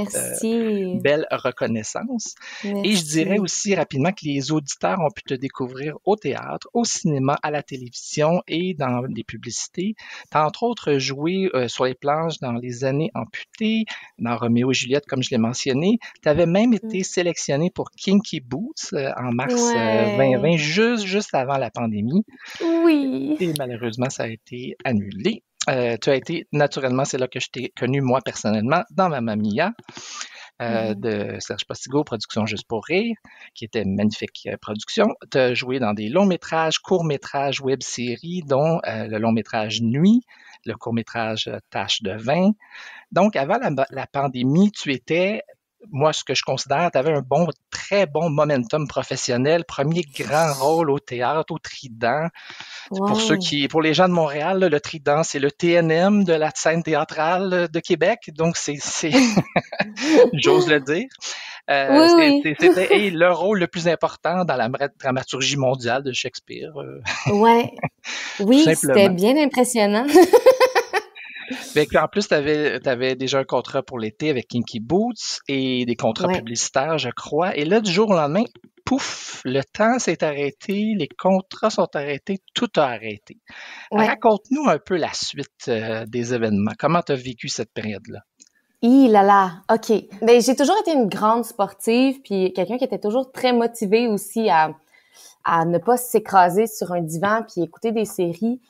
belle reconnaissance. Merci. Et je dirais aussi rapidement que les auditeurs ont pu te découvrir au théâtre, au cinéma, à la télévision et dans les publicités. Tu as entre autres joué sur les planches dans Les années amputées, dans Roméo et Juliette, comme je l'ai mentionné. Tu avais même été sélectionné pour Kinky Boots en mars 2020, juste avant la pandémie. Oui. Et malheureusement, ça a été annulé. Tu as été, naturellement, c'est là que je t'ai connu, moi, personnellement, dans Mamma Mia de Serge Postigo, production Juste pour rire, qui était une magnifique production. Tu as joué dans des longs-métrages, courts-métrages, web-séries, dont le long-métrage Nuit, le court-métrage Tache de vin. Donc, avant la pandémie, tu étais... Moi, ce que je considère, tu avais un très bon momentum professionnel, premier grand rôle au théâtre, au Trident. Wow. Pour les gens de Montréal, le Trident, c'est le TNM de la scène théâtrale de Québec, donc c'est j'ose le dire. C'était le rôle le plus important dans la dramaturgie mondiale de Shakespeare. Oui, c'était bien impressionnant. En plus, tu avais déjà un contrat pour l'été avec Kinky Boots et des contrats publicitaires, je crois. Et là, du jour au lendemain, pouf, le temps s'est arrêté, les contrats sont arrêtés, tout a arrêté. Raconte-nous un peu la suite des événements. Comment tu as vécu cette période-là? OK. Ben, j'ai toujours été une grande sportive, puis quelqu'un qui était toujours très motivé aussi à ne pas s'écraser sur un divan puis écouter des séries.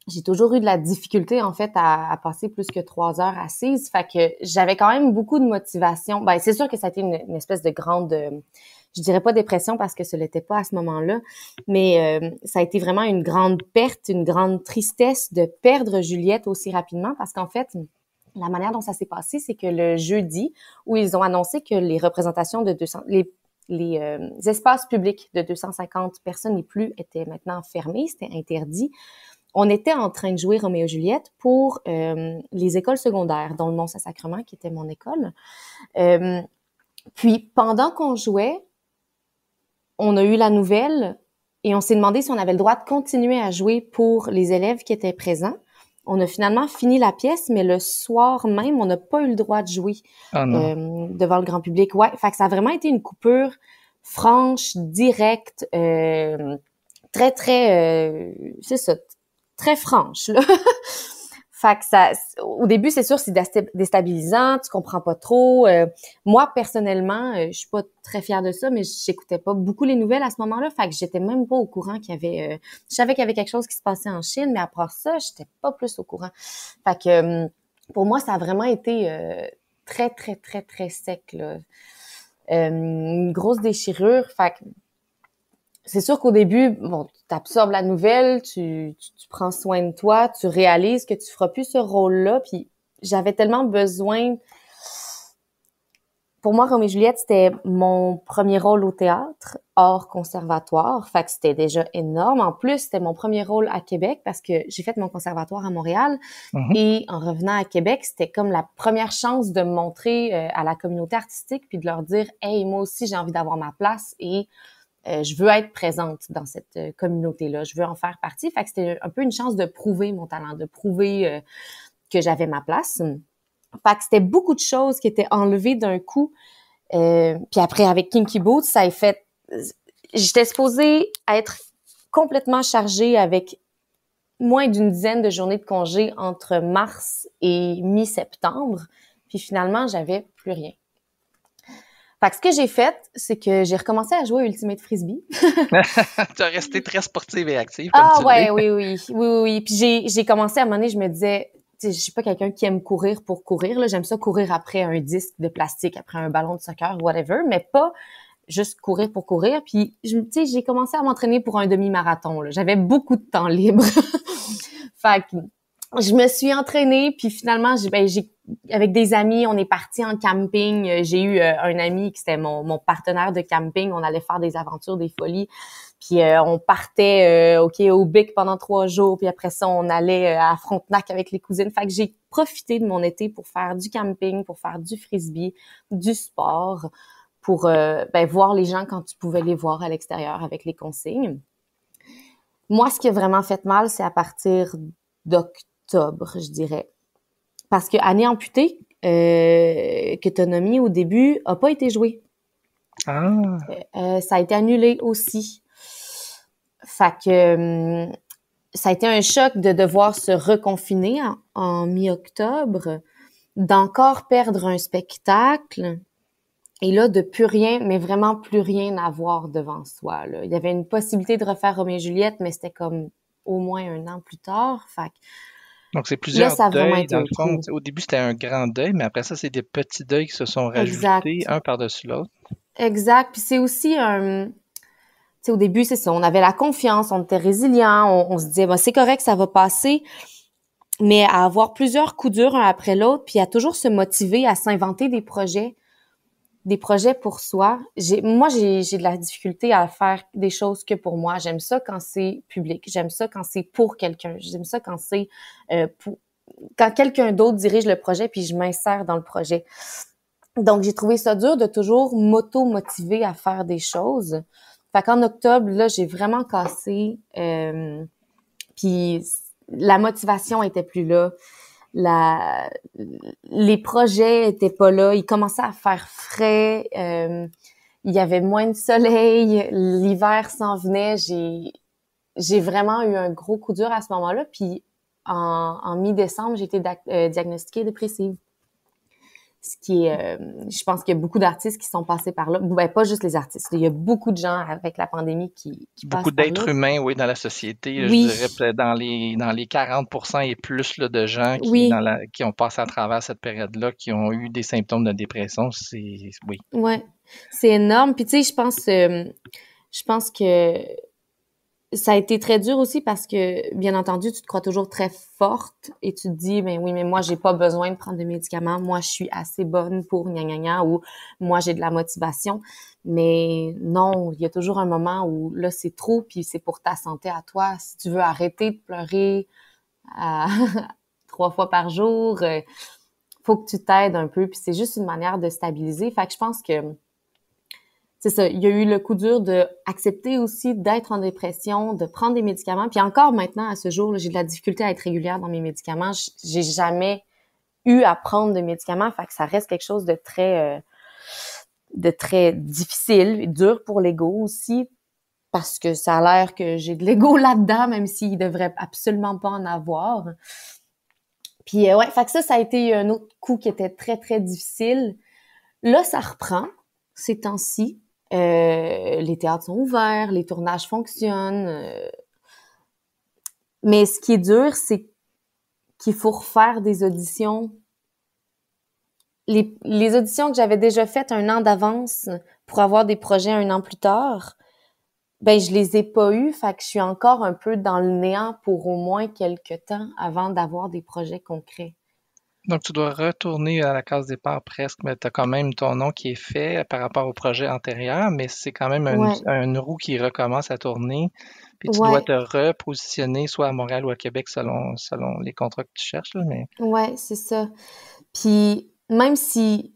J'ai toujours eu de la difficulté, en fait, à passer plus que 3 heures assise. Fait que j'avais quand même beaucoup de motivation. Ben, c'est sûr que ça a été une espèce de grande, je dirais pas dépression parce que ce l'était pas à ce moment-là, mais ça a été vraiment une grande perte, une grande tristesse de perdre Juliette aussi rapidement parce qu'en fait, la manière dont ça s'est passé, c'est que le jeudi, où ils ont annoncé que les représentations de 200, les espaces publics de 250 personnes et plus étaient maintenant fermés, c'était interdit. on était en train de jouer Roméo et Juliette pour les écoles secondaires, dont le Mont-Saint-Sacrement, qui était mon école. Puis, pendant qu'on jouait, on a eu la nouvelle et on s'est demandé si on avait le droit de continuer à jouer pour les élèves qui étaient présents. On a finalement fini la pièce, mais le soir même, on n'a pas eu le droit de jouer devant le grand public. Ouais, fait que ça a vraiment été une coupure franche, directe, très, très, c'est ça, très franche, là. Fait que ça, au début, c'est sûr, c'est déstabilisant, tu comprends pas trop. Moi, personnellement, je suis pas très fière de ça, mais j'écoutais pas beaucoup les nouvelles à ce moment-là. Fait que j'étais même pas au courant qu'il y avait... je savais qu'il y avait quelque chose qui se passait en Chine, mais après ça, j'étais pas plus au courant. Fait que pour moi, ça a vraiment été très, très, très, très sec, là. Une grosse déchirure. Fait que c'est sûr qu'au début, bon, tu absorbes la nouvelle, tu prends soin de toi, tu réalises que tu feras plus ce rôle-là, puis j'avais tellement besoin... Pour moi, Roméo et Juliette, c'était mon premier rôle au théâtre, hors conservatoire, fait que c'était déjà énorme. En plus, c'était mon premier rôle à Québec, parce que j'ai fait mon conservatoire à Montréal, et en revenant à Québec, c'était comme la première chance de me montrer à la communauté artistique, puis de leur dire « Hey, moi aussi, j'ai envie d'avoir ma place, et... je veux être présente dans cette communauté-là. Je veux en faire partie. Fait que c'était un peu une chance de prouver mon talent, de prouver que j'avais ma place. Fait que c'était beaucoup de choses qui étaient enlevées d'un coup. Puis après, avec Kinky Boots, ça a fait... J'étais supposée être complètement chargée avec moins d'une dizaine de journées de congé entre mars et mi-septembre. Puis finalement, j'avais plus rien. Fait que ce que j'ai fait, c'est que j'ai recommencé à jouer à Ultimate Frisbee. Tu as resté très sportive et active, Oui. Puis j'ai commencé à un moment donné, je me disais, tu sais, je suis pas quelqu'un qui aime courir pour courir, là. J'aime ça courir après un disque de plastique, après un ballon de soccer, whatever, mais pas juste courir pour courir. Puis, tu sais, j'ai commencé à m'entraîner pour un demi-marathon, là. J'avais beaucoup de temps libre. Fait que je me suis entraînée, puis finalement, avec des amis, on est partis en camping. J'ai eu un ami qui était mon partenaire de camping. On allait faire des aventures, des folies. Puis on partait au Bic pendant 3 jours. Puis après ça, on allait à Frontenac avec les cousines. Fait que j'ai profité de mon été pour faire du camping, pour faire du frisbee, du sport, pour voir les gens quand tu pouvais les voir à l'extérieur avec les consignes. Moi, ce qui a vraiment fait mal, c'est à partir d'octobre, je dirais. Parce que Année amputée, que t'as nommé au début, a pas été jouée. Ça a été annulé aussi. Fait que ça a été un choc de devoir se reconfiner en mi-octobre, d'encore perdre un spectacle, et là, de plus rien, mais vraiment plus rien avoir devant soi, là. Il y avait une possibilité de refaire Roméo et Juliette, mais c'était comme au moins 1 an plus tard. Fait que donc, c'est plusieurs là, deuils. Dans le fond, au début, c'était un grand deuil, mais après ça, c'est des petits deuils qui se sont rajoutés, un par-dessus l'autre. Exact. Puis c'est aussi tu sais, au début, c'est ça. On avait la confiance, on était résilients, on se disait, c'est correct, ça va passer. Mais à avoir plusieurs coups durs un après l'autre, puis à toujours se motiver à s'inventer des projets pour soi. Moi, j'ai de la difficulté à faire des choses que pour moi. J'aime ça quand c'est public. J'aime ça quand c'est pour quelqu'un. J'aime ça quand c'est quand quelqu'un d'autre dirige le projet puis je m'insère dans le projet. Donc, j'ai trouvé ça dur de toujours m'auto-motiver à faire des choses. Fait qu'en octobre, là, j'ai vraiment cassé. Puis la motivation était plus là. Les projets étaient pas là, ils commençaient à faire frais, il y avait moins de soleil, l'hiver s'en venait, j'ai vraiment eu un gros coup dur à ce moment-là, puis en mi-décembre, j'ai été diagnostiquée dépressive. Ce qui est, je pense qu'il y a beaucoup d'artistes qui sont passés par là. Ben, pas juste les artistes. Il y a beaucoup de gens avec la pandémie qui beaucoup passent par là. d'êtres humains, oui, dans la société. Oui. Je dirais dans les 40% et plus là, de gens qui ont passé à travers cette période-là, qui ont eu des symptômes de dépression. Oui. Ouais, c'est énorme. Puis tu sais, je pense que ça a été très dur aussi parce que, bien entendu, tu te crois toujours très forte et tu te dis, ben oui, mais moi, j'ai pas besoin de prendre des médicaments. Moi, je suis assez bonne pour gna gna gna ou moi, j'ai de la motivation. Mais non, il y a toujours un moment où là, c'est trop puis c'est pour ta santé à toi. Si tu veux arrêter de pleurer à 3 fois par jour, faut que tu t'aides un peu puis c'est juste une manière de stabiliser. Fait que je pense que c'est ça, il y a eu le coup dur de accepter aussi d'être en dépression, de prendre des médicaments. Puis encore maintenant, à ce jour, là, j'ai de la difficulté à être régulière dans mes médicaments. J'ai jamais eu à prendre de médicaments, fait que ça reste quelque chose de très difficile et dur pour l'ego aussi, parce que ça a l'air que j'ai de l'ego là-dedans, même s'il devrait absolument pas en avoir. Puis ouais, fait que ça a été un autre coup qui était très, très difficile. Là, ça reprend ces temps-ci. Les théâtres sont ouverts, les tournages fonctionnent. Mais ce qui est dur, c'est qu'il faut refaire des auditions. Les auditions que j'avais déjà faites 1 an d'avance pour avoir des projets 1 an plus tard, ben je les ai pas eues, fait que je suis encore un peu dans le néant pour au moins quelques temps avant d'avoir des projets concrets. Donc, tu dois retourner à la case départ presque, mais tu as quand même ton nom qui est fait par rapport au projet antérieur, mais c'est quand même Ouais, une roue qui recommence à tourner, puis tu dois ouais, te repositionner soit à Montréal ou à Québec selon les contrats que tu cherches, là, mais ouais, c'est ça. Puis même si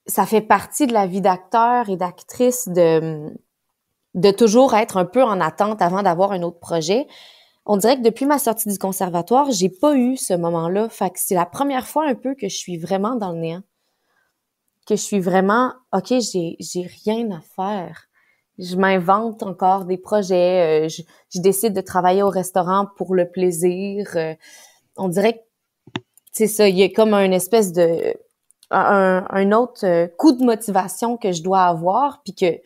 ça fait partie de la vie d'acteur et d'actrice de toujours être un peu en attente avant d'avoir un autre projet, on dirait que depuis ma sortie du conservatoire, j'ai pas eu ce moment-là. Fait que c'est la première fois un peu que je suis vraiment dans le néant. Que je suis vraiment, OK, j'ai rien à faire. Je m'invente encore des projets. Je décide de travailler au restaurant pour le plaisir. On dirait que, c'est ça, il y a comme un espèce de, un autre coup de motivation que je dois avoir, puis que,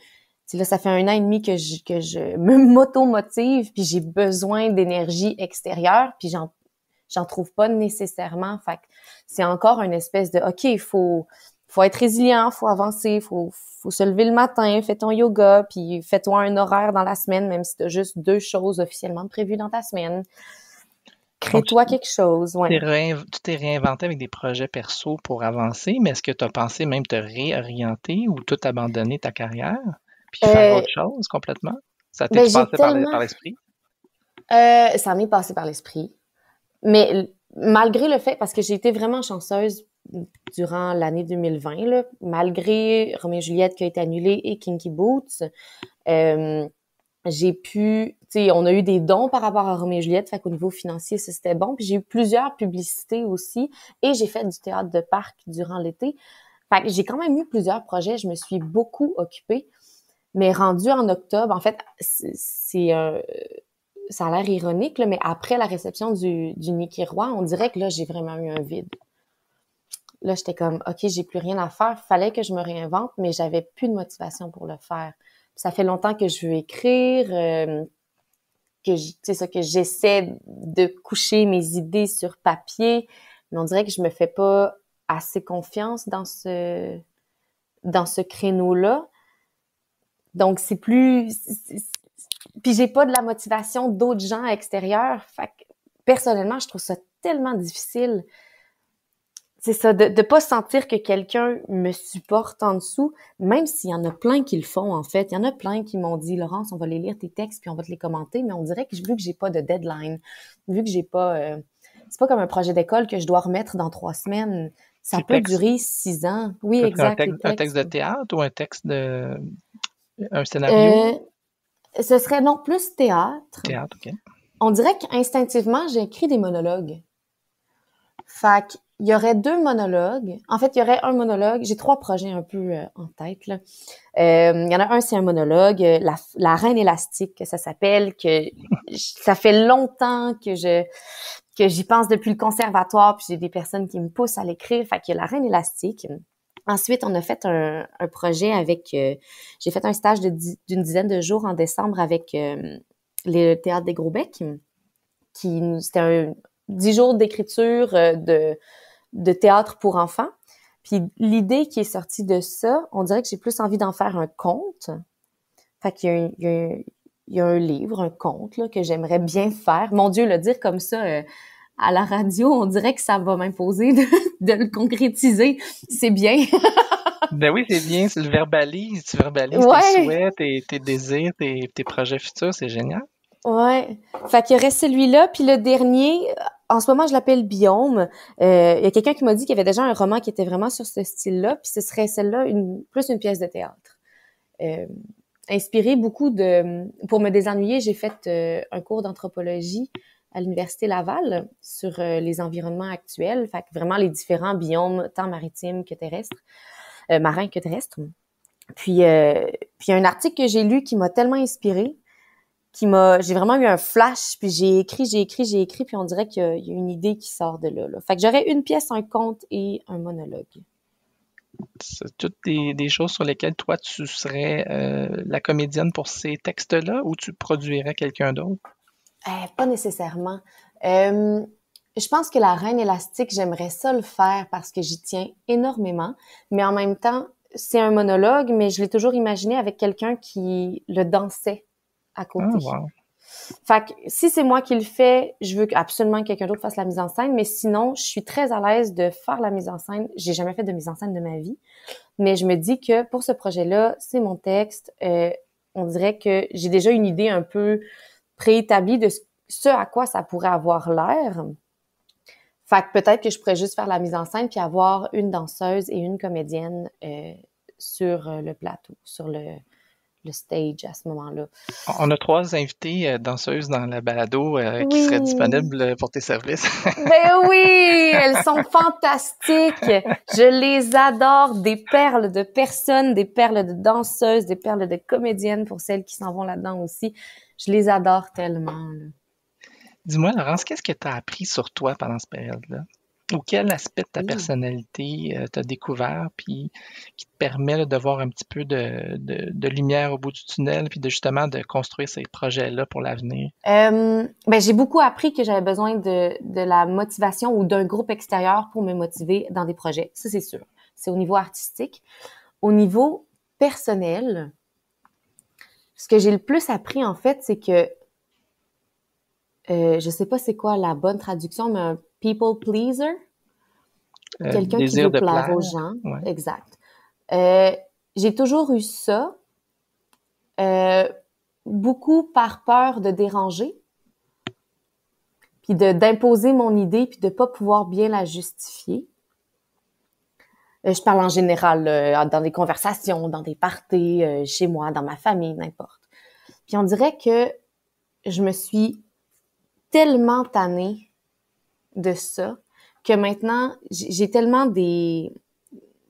là, ça fait 1 an et demi que je me m'auto-motive, puis j'ai besoin d'énergie extérieure, puis j'en trouve pas nécessairement. Fait que c'est encore une espèce de, OK, il faut être résilient, faut avancer, faut se lever le matin, fais ton yoga, puis fais-toi un horaire dans la semaine, même si tu as juste 2 choses officiellement prévues dans ta semaine. donc Crée-toi quelque chose, ouais. tu t'es réinventé avec des projets perso pour avancer, mais est-ce que tu as pensé même te réorienter ou tout abandonner ta carrière, puis faire Euh, autre chose complètement? Ça ben t'est j'ai passé tellement, par l'esprit? ça m'est passé par l'esprit. Mais malgré le fait, parce que j'ai été vraiment chanceuse durant l'année 2020, là, malgré Roméo et Juliette qui a été annulé et Kinky Boots, euh, j'ai pu, tu sais, on a eu des dons par rapport à Roméo et Juliette, fait qu'au niveau financier, ça c'était bon. Puis j'ai eu plusieurs publicités aussi et j'ai fait du théâtre de parc durant l'été. Fait que j'ai quand même eu plusieurs projets, je me suis beaucoup occupée. Mais rendu en octobre, en fait, ça a l'air ironique, là, mais après la réception du Niki Roy, on dirait que là, j'ai vraiment eu un vide. Là, j'étais comme, OK, j'ai plus rien à faire. Fallait que je me réinvente, mais j'avais plus de motivation pour le faire. Ça fait longtemps que je veux écrire, c'est ça, que j'essaie de coucher mes idées sur papier, mais on dirait que je me fais pas assez confiance dans ce créneau-là. Donc, puis j'ai pas de la motivation d'autres gens extérieurs. Fait que, personnellement, je trouve ça tellement difficile. C'est ça, de pas sentir que quelqu'un me supporte en dessous, même s'il y en a plein qui le font, en fait. Il y en a plein qui m'ont dit, Laurence, on va les lire tes textes puis on va te les commenter, mais on dirait que vu que j'ai pas de deadline, vu que j'ai pas, c'est pas comme un projet d'école que je dois remettre dans 3 semaines. Ça Tes peut textes, durer 6 ans. Oui, ça serait exact, les un texte de textes. théâtre ou un scénario? Euh, Ce serait donc plus théâtre. Théâtre, OK. On dirait qu'instinctivement, j'ai écrit des monologues. Fait qu'il y aurait 2 monologues. En fait, il y aurait un monologue. J'ai 3 projets un peu en tête, là. Il y en a un, c'est un monologue, la Reine élastique, que ça s'appelle, que ça fait longtemps que j'y pense depuis le conservatoire, puis j'ai des personnes qui me poussent à l'écrire. Fait qu'il y a la Reine élastique. Ensuite, on a fait un projet avec... j'ai fait un stage d'une dizaine de jours en décembre avec le Théâtre des Gros-Becs. C'était 10 jours d'écriture de théâtre pour enfants. Puis l'idée qui est sortie de ça, on dirait que j'ai plus envie d'en faire un conte. Fait qu'il y a il y a un livre, un conte là, que j'aimerais bien faire. Mon Dieu, le dire comme ça à la radio, on dirait que ça va m'imposer de le concrétiser. C'est bien. Ben oui, c'est bien, tu verbalises tes Ouais. souhaits, tes désirs, tes projets futurs, c'est génial. Ouais. Fait qu'il y aurait celui-là, puis le dernier, en ce moment, je l'appelle Biome. Il y a quelqu'un qui m'a dit qu'il y avait déjà un roman qui était vraiment sur ce style-là, puis ce serait celle-là, plus une pièce de théâtre. Inspirée beaucoup de... Pour me désennuyer, j'ai fait un cours d'anthropologie à l'Université Laval sur les environnements actuels, fait que vraiment les différents biomes, tant maritimes que terrestres, marins que terrestres. Puis il y a un article que j'ai lu qui m'a tellement inspirée, j'ai vraiment eu un flash, puis j'ai écrit, puis on dirait qu'il y a une idée qui sort de là. Fait que j'aurais une pièce, un conte et un monologue. C'est toutes des choses sur lesquelles toi, tu serais la comédienne pour ces textes-là ou tu produirais quelqu'un d'autre? Pas nécessairement. Je pense que la Reine élastique, j'aimerais ça le faire parce que j'y tiens énormément, mais en même temps, c'est un monologue, mais je l'ai toujours imaginé avec quelqu'un qui le dansait à côté. Ah, wow. Fait que si c'est moi qui le fais, je veux absolument que quelqu'un d'autre fasse la mise en scène, mais sinon, je suis très à l'aise de faire la mise en scène. J'ai jamais fait de mise en scène de ma vie, mais je me dis que pour ce projet-là, c'est mon texte. On dirait que j'ai déjà une idée un peu préétablie de ce à quoi ça pourrait avoir l'air. Fait que peut-être que je pourrais juste faire la mise en scène puis avoir une danseuse et une comédienne sur le plateau, sur le stage à ce moment-là. On a 3 invités danseuses dans la balado qui Oui. seraient disponibles pour tes services. Ben oui! Elles sont fantastiques! Je les adore! Des perles de personnes, des perles de danseuses, des perles de comédiennes pour celles qui s'en vont là-dedans aussi. Je les adore tellement, là. Dis-moi, Laurence, qu'est-ce que tu as appris sur toi pendant cette période-là? Ou quel aspect de ta Oui. personnalité t'as découvert puis qui te permet là, de voir un petit peu de lumière au bout du tunnel puis justement de construire ces projets-là pour l'avenir? Ben, j'ai beaucoup appris que j'avais besoin de la motivation ou d'un groupe extérieur pour me motiver dans des projets. Ça, c'est sûr. C'est au niveau artistique. Au niveau personnel, ce que j'ai le plus appris, en fait, c'est que je sais pas c'est quoi la bonne traduction, mais un people pleaser. Quelqu'un qui veut plaire aux gens. Ouais. Exact. J'ai toujours eu ça. Beaucoup par peur de déranger, puis d'imposer mon idée, puis de pas pouvoir bien la justifier. Je parle en général dans des conversations, dans des parties, chez moi, dans ma famille, n'importe. Puis on dirait que je me suis tellement tannée de ça que maintenant, j'ai tellement des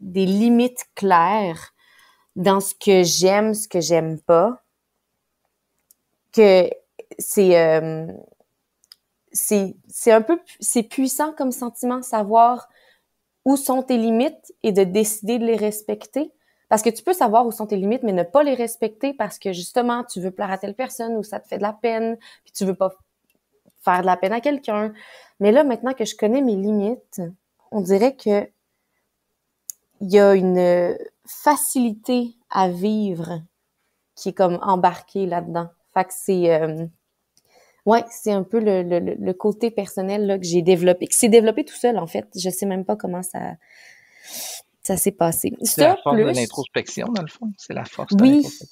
limites claires dans ce que j'aime pas, que c'est un peu, c'est puissant comme sentiment, savoir où sont tes limites et de décider de les respecter. Parce que tu peux savoir où sont tes limites, mais ne pas les respecter parce que justement, tu veux plaire à telle personne ou ça te fait de la peine, puis tu veux pas faire de la peine à quelqu'un. Mais là, maintenant que je connais mes limites, on dirait que il y a une facilité à vivre qui est comme embarquée là-dedans. Fait que c'est c'est un peu le côté personnel là que j'ai développé, qui s'est développé tout seul en fait. Je sais même pas comment ça s'est passé. C'est la force de l'introspection dans le fond. C'est la force de l'introspection.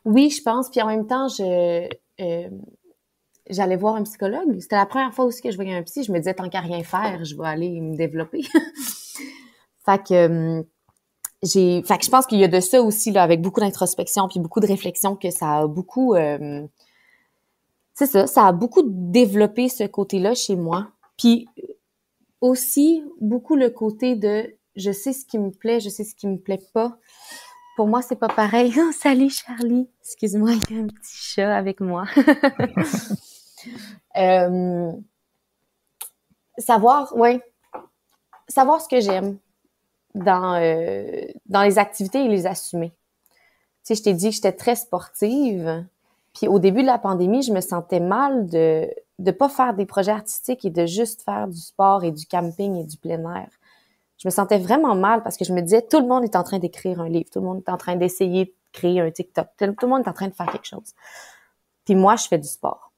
Oui, je pense. Puis en même temps, j'allais voir un psychologue. C'était la première fois aussi que je voyais un psy. Je me disais, tant qu'à rien faire, je vais aller me développer. Fait que je pense qu'il y a de ça aussi, là, avec beaucoup d'introspection puis beaucoup de réflexion, que ça a beaucoup... c'est ça a beaucoup développé ce côté-là chez moi. Puis aussi, beaucoup le côté de je sais ce qui me plaît, je sais ce qui me plaît pas. Pour moi, c'est pas pareil. Oh, salut Charlie! Excuse-moi, il y a un petit chat avec moi. Savoir ce que j'aime dans les activités et les assumer. Tu sais, je t'ai dit que j'étais très sportive, puis au début de la pandémie, je me sentais mal de pas faire des projets artistiques et de juste faire du sport et du camping et du plein air. Je me sentais vraiment mal parce que je me disais, tout le monde est en train d'écrire un livre, tout le monde est en train d'essayer de créer un TikTok, tout le monde est en train de faire quelque chose. Puis moi, je fais du sport.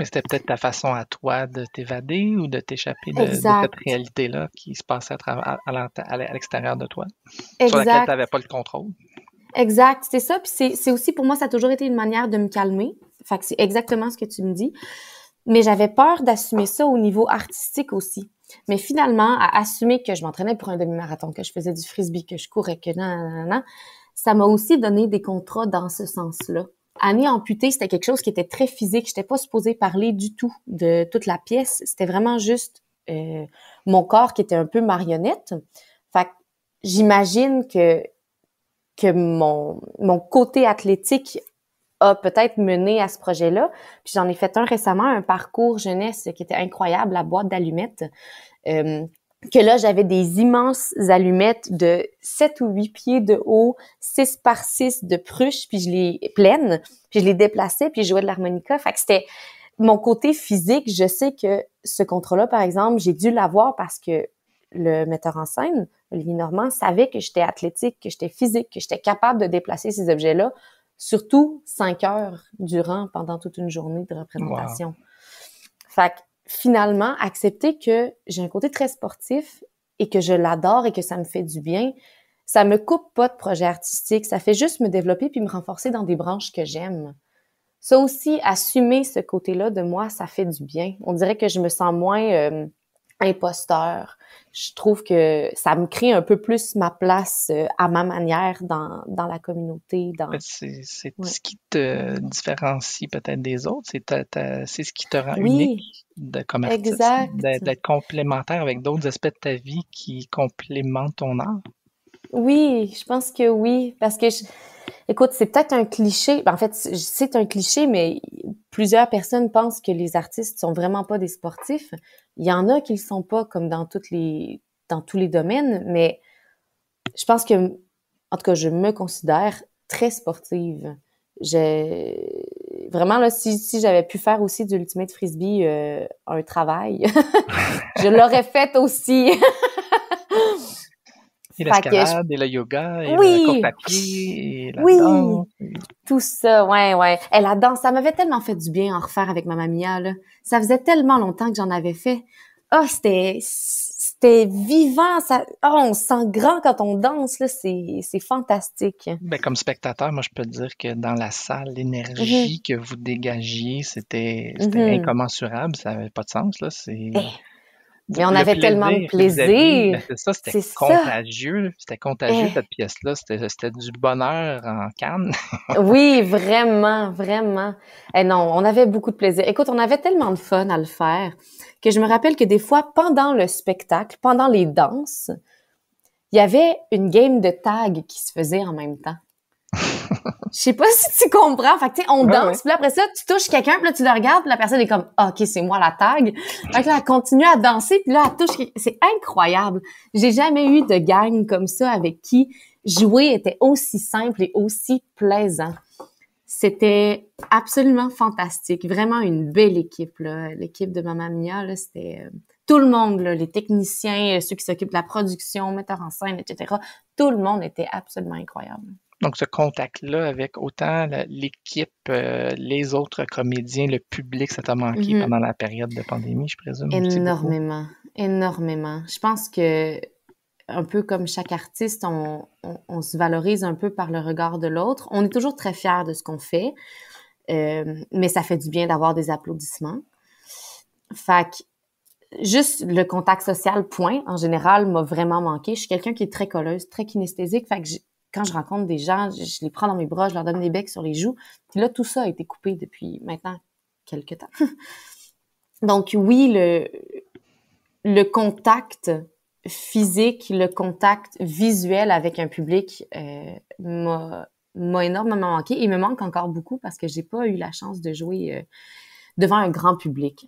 Mais c'était peut-être ta façon à toi de t'évader ou de t'échapper de Exact. cette réalité-là qui se passait à l'extérieur de toi, sur laquelle tu n'avais pas le contrôle. Exact, c'est ça. Puis c'est aussi, pour moi, ça a toujours été une manière de me calmer. Fait que c'est exactement ce que tu me dis. Mais j'avais peur d'assumer ça au niveau artistique aussi. Mais finalement, à assumer que je m'entraînais pour un demi-marathon, que je faisais du frisbee, que je courais, que non, ça m'a aussi donné des contrats dans ce sens-là. Annie amputée, c'était quelque chose qui était très physique. Je n'étais pas supposée parler du tout de toute la pièce. C'était vraiment juste mon corps qui était un peu marionnette. Fait que j'imagine que mon côté athlétique a peut-être mené à ce projet-là. Puis j'en ai fait un récemment, un parcours jeunesse qui était incroyable, la boîte d'allumettes. Que là, j'avais des immenses allumettes de 7 ou 8 pieds de haut, 6 par 6 de pruche, puis je les pleines, puis je les déplaçais, puis je jouais de l'harmonica. Fait que c'était mon côté physique. Je sais que ce contrat-là, par exemple, j'ai dû l'avoir parce que le metteur en scène, Olivier Normand, savait que j'étais athlétique, que j'étais physique, que j'étais capable de déplacer ces objets-là, surtout 5 heures durant, pendant toute une journée de représentation. Wow. Fait que finalement, accepter que j'ai un côté très sportif et que je l'adore et que ça me fait du bien, ça me coupe pas de projet artistique, ça fait juste me développer puis me renforcer dans des branches que j'aime. Ça aussi, assumer ce côté-là de moi, ça fait du bien. On dirait que je me sens moins imposteur. Je trouve que ça me crée un peu plus ma place à ma manière dans la communauté. C'est ce qui te différencie peut-être des autres, c'est ce qui te rend unique comme artiste, d'être complémentaire avec d'autres aspects de ta vie qui complémentent ton art. Oui, je pense que oui, parce que écoute, c'est peut-être un cliché. En fait, c'est un cliché, mais plusieurs personnes pensent que les artistes sont vraiment pas des sportifs. Il y en a qui le sont pas, comme dans tous les domaines, mais je pense que, en tout cas, je me considère très sportive. Vraiment, là, si j'avais pu faire aussi du Ultimate Frisbee un travail, je l'aurais fait aussi. Et l'escalade, et le yoga, et la course à pied, et la danse. Tout ça, ouais. Et la danse, ça m'avait tellement fait du bien en refaire avec Mamma Mia, là. Ça faisait tellement longtemps que j'en avais fait. C'était vivant, on se sent grand quand on danse, là, c'est fantastique. Ben, comme spectateur, moi, je peux te dire que dans la salle, l'énergie que vous dégagiez, c'était incommensurable, ça n'avait pas de sens, là, Mais on avait tellement de plaisir. Ben c'est ça, c'était contagieux. C'était contagieux, cette pièce-là. C'était du bonheur en canne. Oui, vraiment, vraiment. Non, on avait beaucoup de plaisir. Écoute, on avait tellement de fun à le faire que je me rappelle que des fois, pendant le spectacle, pendant les danses, il y avait une game de tag qui se faisait en même temps. Je sais pas si tu comprends. Fait que, tu sais, on danse, puis là, après ça, tu touches quelqu'un, puis là, tu le regardes, puis la personne est comme, OK, c'est moi la tag. Fait que là, elle continue à danser, puis là, elle touche. C'est incroyable. J'ai jamais eu de gang comme ça avec qui jouer était aussi simple et aussi plaisant. C'était absolument fantastique. Vraiment une belle équipe, là. L'équipe de Mamma Mia, là, c'était tout le monde, là, les techniciens, ceux qui s'occupent de la production, metteurs en scène, etc. Tout le monde était absolument incroyable. Donc, ce contact-là avec autant l'équipe, les autres comédiens, le public, ça t'a manqué pendant la période de pandémie, je présume? Énormément. Je pense que, un peu comme chaque artiste, on se valorise un peu par le regard de l'autre. On est toujours très fiers de ce qu'on fait, mais ça fait du bien d'avoir des applaudissements. Fait que, juste le contact social, point, en général, m'a vraiment manqué. Je suis quelqu'un qui est très colleuse, très kinesthésique, fait que quand je rencontre des gens, je les prends dans mes bras, je leur donne des becs sur les joues. Puis là, tout ça a été coupé depuis maintenant quelques temps. Donc oui, le contact physique, le contact visuel avec un public m'a énormément manqué. Il me manque encore beaucoup parce que j'ai pas eu la chance de jouer devant un grand public.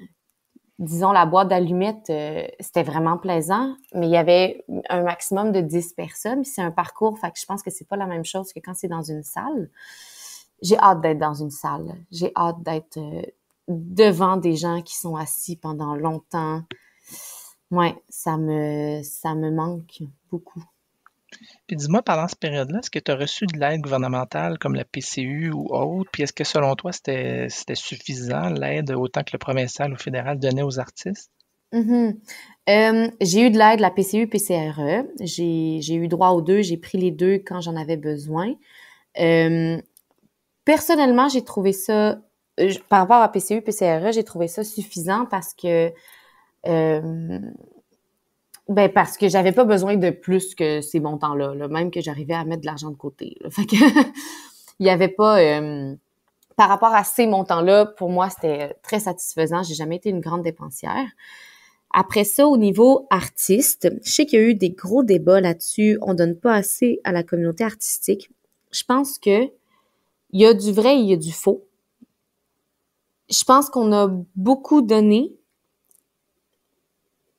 Disons, la boîte d'allumettes, c'était vraiment plaisant, mais il y avait un maximum de 10 personnes. C'est un parcours, fait que je pense que c'est pas la même chose que quand c'est dans une salle. J'ai hâte d'être dans une salle. J'ai hâte d'être devant des gens qui sont assis pendant longtemps. Ouais, ça me manque beaucoup. Puis dis-moi, pendant cette période-là, est-ce que tu as reçu de l'aide gouvernementale comme la PCU ou autre? Puis est-ce que selon toi, c'était suffisant, l'aide, autant que le provincial ou fédéral donnait aux artistes? Mhm. J'ai eu de l'aide de la PCU, PCRE. J'ai eu droit aux deux. J'ai pris les deux quand j'en avais besoin. Personnellement, j'ai trouvé ça, par rapport à PCU, PCRE, j'ai trouvé ça suffisant parce que parce que j'avais pas besoin de plus que ces montants-là, là, même que j'arrivais à mettre de l'argent de côté. Là. Fait que il y avait pas par rapport à ces montants-là, pour moi, c'était très satisfaisant. J'ai jamais été une grande dépensière. Après ça, au niveau artiste, je sais qu'il y a eu des gros débats là-dessus. On donne pas assez à la communauté artistique. Je pense que il y a du vrai et il y a du faux. Je pense qu'on a beaucoup donné,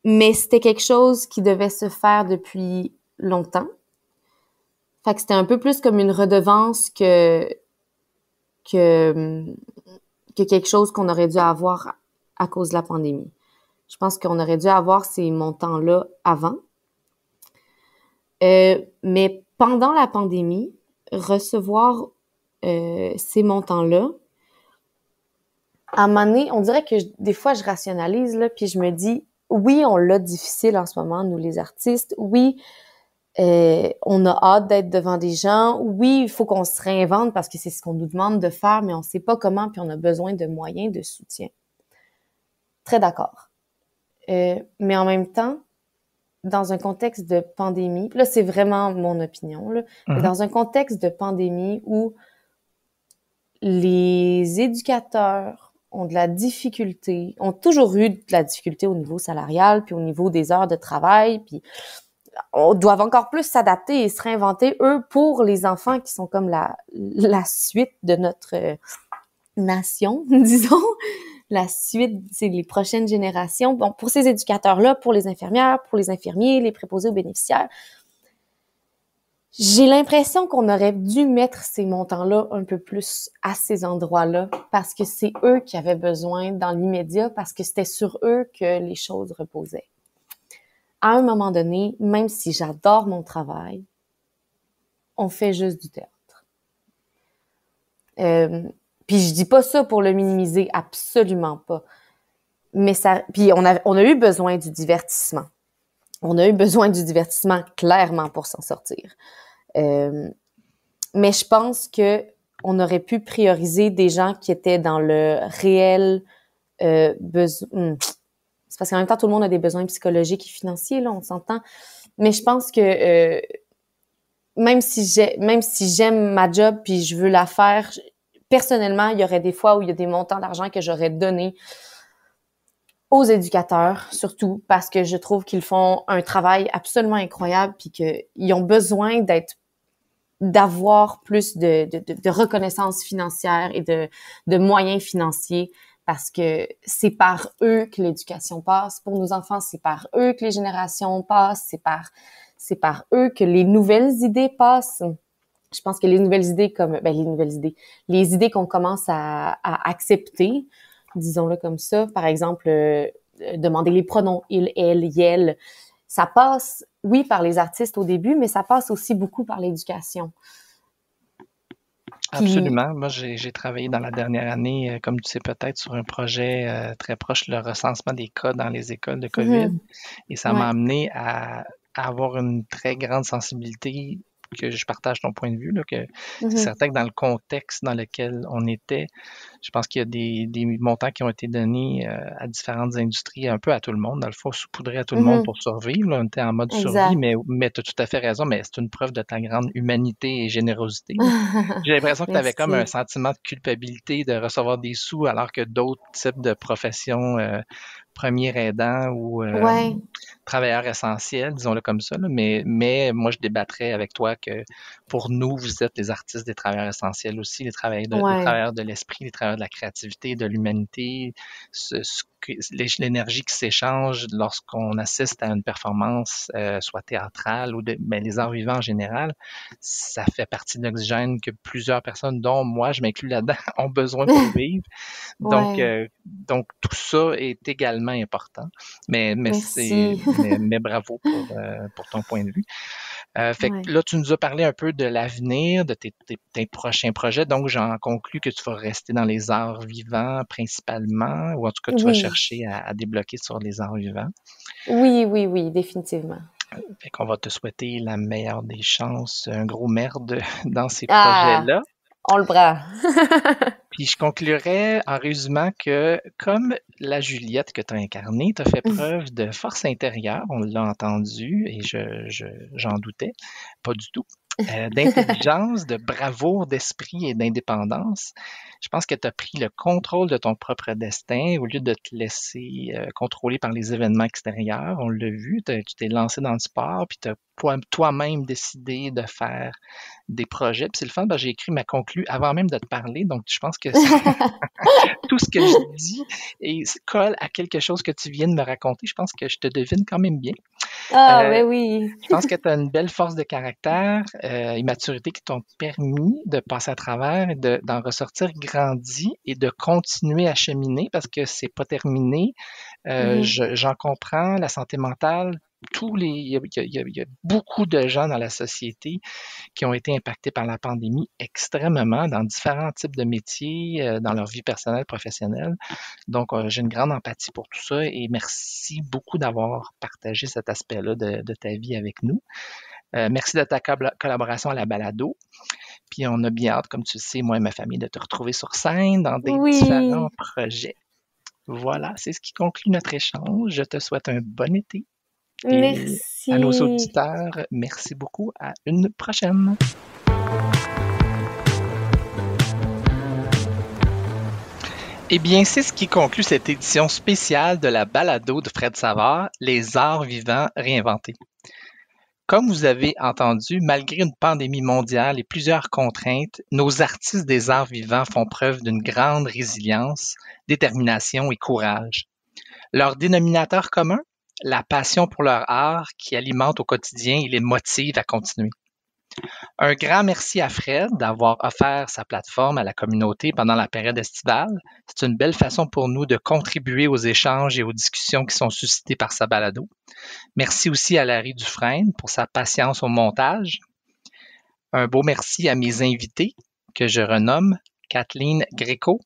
mais c'était quelque chose qui devait se faire depuis longtemps. Fait que c'était un peu plus comme une redevance que quelque chose qu'on aurait dû avoir à cause de la pandémie. Je pense qu'on aurait dû avoir ces montants-là avant. Mais pendant la pandémie, recevoir ces montants-là, à un moment donné, on dirait que des fois, je rationalise, là, puis je me dis, oui, on l'a difficile en ce moment, nous les artistes. Oui, on a hâte d'être devant des gens. Oui, il faut qu'on se réinvente parce que c'est ce qu'on nous demande de faire, mais on ne sait pas comment, puis on a besoin de moyens de soutien. Très d'accord. Mais en même temps, dans un contexte de pandémie, là, c'est vraiment mon opinion, là, mais dans un contexte de pandémie où les éducateurs ont de la difficulté, ont toujours eu de la difficulté au niveau salarial, puis au niveau des heures de travail, puis on doit encore plus s'adapter et se réinventer, eux, pour les enfants qui sont comme la suite de notre nation, disons. La suite, c'est les prochaines générations. Bon, pour ces éducateurs-là, pour les infirmières, pour les infirmiers, les préposés aux bénéficiaires, j'ai l'impression qu'on aurait dû mettre ces montants-là un peu plus à ces endroits-là parce que c'est eux qui avaient besoin dans l'immédiat, parce que c'était sur eux que les choses reposaient. À un moment donné, même si j'adore mon travail, on fait juste du théâtre. Puis je dis pas ça pour le minimiser, absolument pas. Mais ça, puis on a eu besoin du divertissement. On a eu besoin du divertissement clairement pour s'en sortir. Mais je pense que on aurait pu prioriser des gens qui étaient dans le réel besoin. C'est parce qu'en même temps, tout le monde a des besoins psychologiques et financiers, là, on s'entend. Mais je pense que même si j'aime ma job puis je veux la faire, personnellement, il y aurait des fois où il y a des montants d'argent que j'aurais donné aux éducateurs, surtout parce que je trouve qu'ils font un travail absolument incroyable puis qu'ils ont besoin d'avoir plus de reconnaissance financière et de moyens financiers parce que c'est par eux que l'éducation passe. Pour nos enfants, c'est par eux que les générations passent, c'est par eux que les nouvelles idées passent. Je pense que les nouvelles idées les idées qu'on commence à accepter, disons-le comme ça, par exemple, demander les pronoms il, elle, yel, ça passe, oui, par les artistes au début, mais ça passe aussi beaucoup par l'éducation. Absolument. Moi, j'ai travaillé dans la dernière année, comme tu sais peut-être, sur un projet très proche, le recensement des cas dans les écoles de COVID. Et ça m'a amené à avoir une très grande sensibilité, que je partage ton point de vue, là, que c'est certain que dans le contexte dans lequel on était, je pense qu'il y a des montants qui ont été donnés à différentes industries, un peu à tout le monde, dans le fond, saupoudrer à tout le monde pour survivre. Là, on était en mode survie, mais tu as tout à fait raison, mais c'est une preuve de ta grande humanité et générosité. J'ai l'impression que tu avais comme un sentiment de culpabilité de recevoir des sous alors que d'autres types de professions, premier aidant ou travailleur essentiel, disons-le comme ça. Là. Mais moi, je débattrais avec toi que pour nous, vous êtes les artistes des travailleurs essentiels aussi, les travailleurs de l'esprit, les travailleurs de la créativité, de l'humanité, l'énergie qui s'échange lorsqu'on assiste à une performance, soit théâtrale ou les arts vivants en général, ça fait partie de l'oxygène que plusieurs personnes, dont moi, je m'inclus là-dedans, ont besoin pour vivre. Donc, tout ça est également important. Mais bravo pour ton point de vue. Fait que là, tu nous as parlé un peu de l'avenir, de tes prochains projets. Donc, j'en conclus que tu vas rester dans les arts vivants principalement, ou en tout cas, tu vas chercher à débloquer sur les arts vivants. Oui, définitivement. Fait qu'on va te souhaiter la meilleure des chances, un gros merde dans ces projets-là. On le prend. Puis je conclurai en résumant que, comme la Juliette que tu as incarnée, tu as fait preuve de force intérieure, on l'a entendu et j'en doutais, pas du tout, d'intelligence, de bravoure d'esprit et d'indépendance. Je pense que tu as pris le contrôle de ton propre destin au lieu de te laisser contrôler par les événements extérieurs. On l'a vu, tu t'es lancé dans le sport, puis tu as toi-même décidé de faire des projets. Puis c'est le fun, j'ai écrit ma conclue avant même de te parler, donc je pense que tout ce que je dis colle à quelque chose que tu viens de me raconter. Je pense que je te devine quand même bien. Ben oui. Je pense que tu as une belle force de caractère et maturité qui t'ont permis de passer à travers et d'en ressortir grandi et de continuer à cheminer parce que c'est pas terminé. J'en comprends, la santé mentale, il y a beaucoup de gens dans la société qui ont été impactés par la pandémie extrêmement dans différents types de métiers, dans leur vie personnelle, professionnelle. Donc, j'ai une grande empathie pour tout ça et merci beaucoup d'avoir partagé cet aspect-là de ta vie avec nous. Merci de ta collaboration à la balado. Puis on a bien hâte, comme tu le sais, moi et ma famille, de te retrouver sur scène dans des différents projets. Voilà, c'est ce qui conclut notre échange. Je te souhaite un bon été. Et merci. À nos auditeurs, merci beaucoup. À une prochaine. Eh bien, c'est ce qui conclut cette édition spéciale de la balado de Fred Savard, Les arts vivants réinventés. Comme vous avez entendu, malgré une pandémie mondiale et plusieurs contraintes, nos artistes des arts vivants font preuve d'une grande résilience, détermination et courage. Leur dénominateur commun? La passion pour leur art qui alimente au quotidien et les motive à continuer. Un grand merci à Fred d'avoir offert sa plateforme à la communauté pendant la période estivale. C'est une belle façon pour nous de contribuer aux échanges et aux discussions qui sont suscitées par sa balado. Merci aussi à Larry Dufresne pour sa patience au montage. Un beau merci à mes invités que je renomme Kathleen Gréco,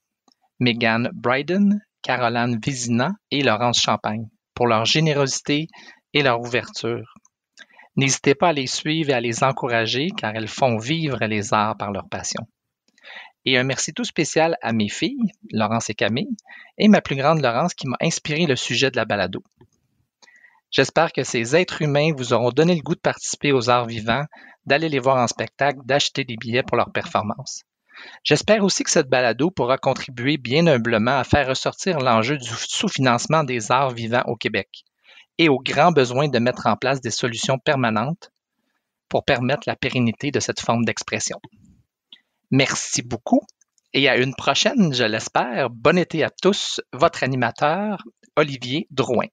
Megan Bryden, Caroline Vézina et Laurence Champagne pour leur générosité et leur ouverture. N'hésitez pas à les suivre et à les encourager car elles font vivre les arts par leur passion. Et un merci tout spécial à mes filles, Laurence et Camille, et ma plus grande Laurence qui m'a inspiré le sujet de la balado. J'espère que ces êtres humains vous auront donné le goût de participer aux arts vivants, d'aller les voir en spectacle, d'acheter des billets pour leur performance. J'espère aussi que cette balado pourra contribuer bien humblement à faire ressortir l'enjeu du sous-financement des arts vivants au Québec et au grand besoin de mettre en place des solutions permanentes pour permettre la pérennité de cette forme d'expression. Merci beaucoup et à une prochaine, je l'espère. Bon été à tous, votre animateur, Olivier Drouin.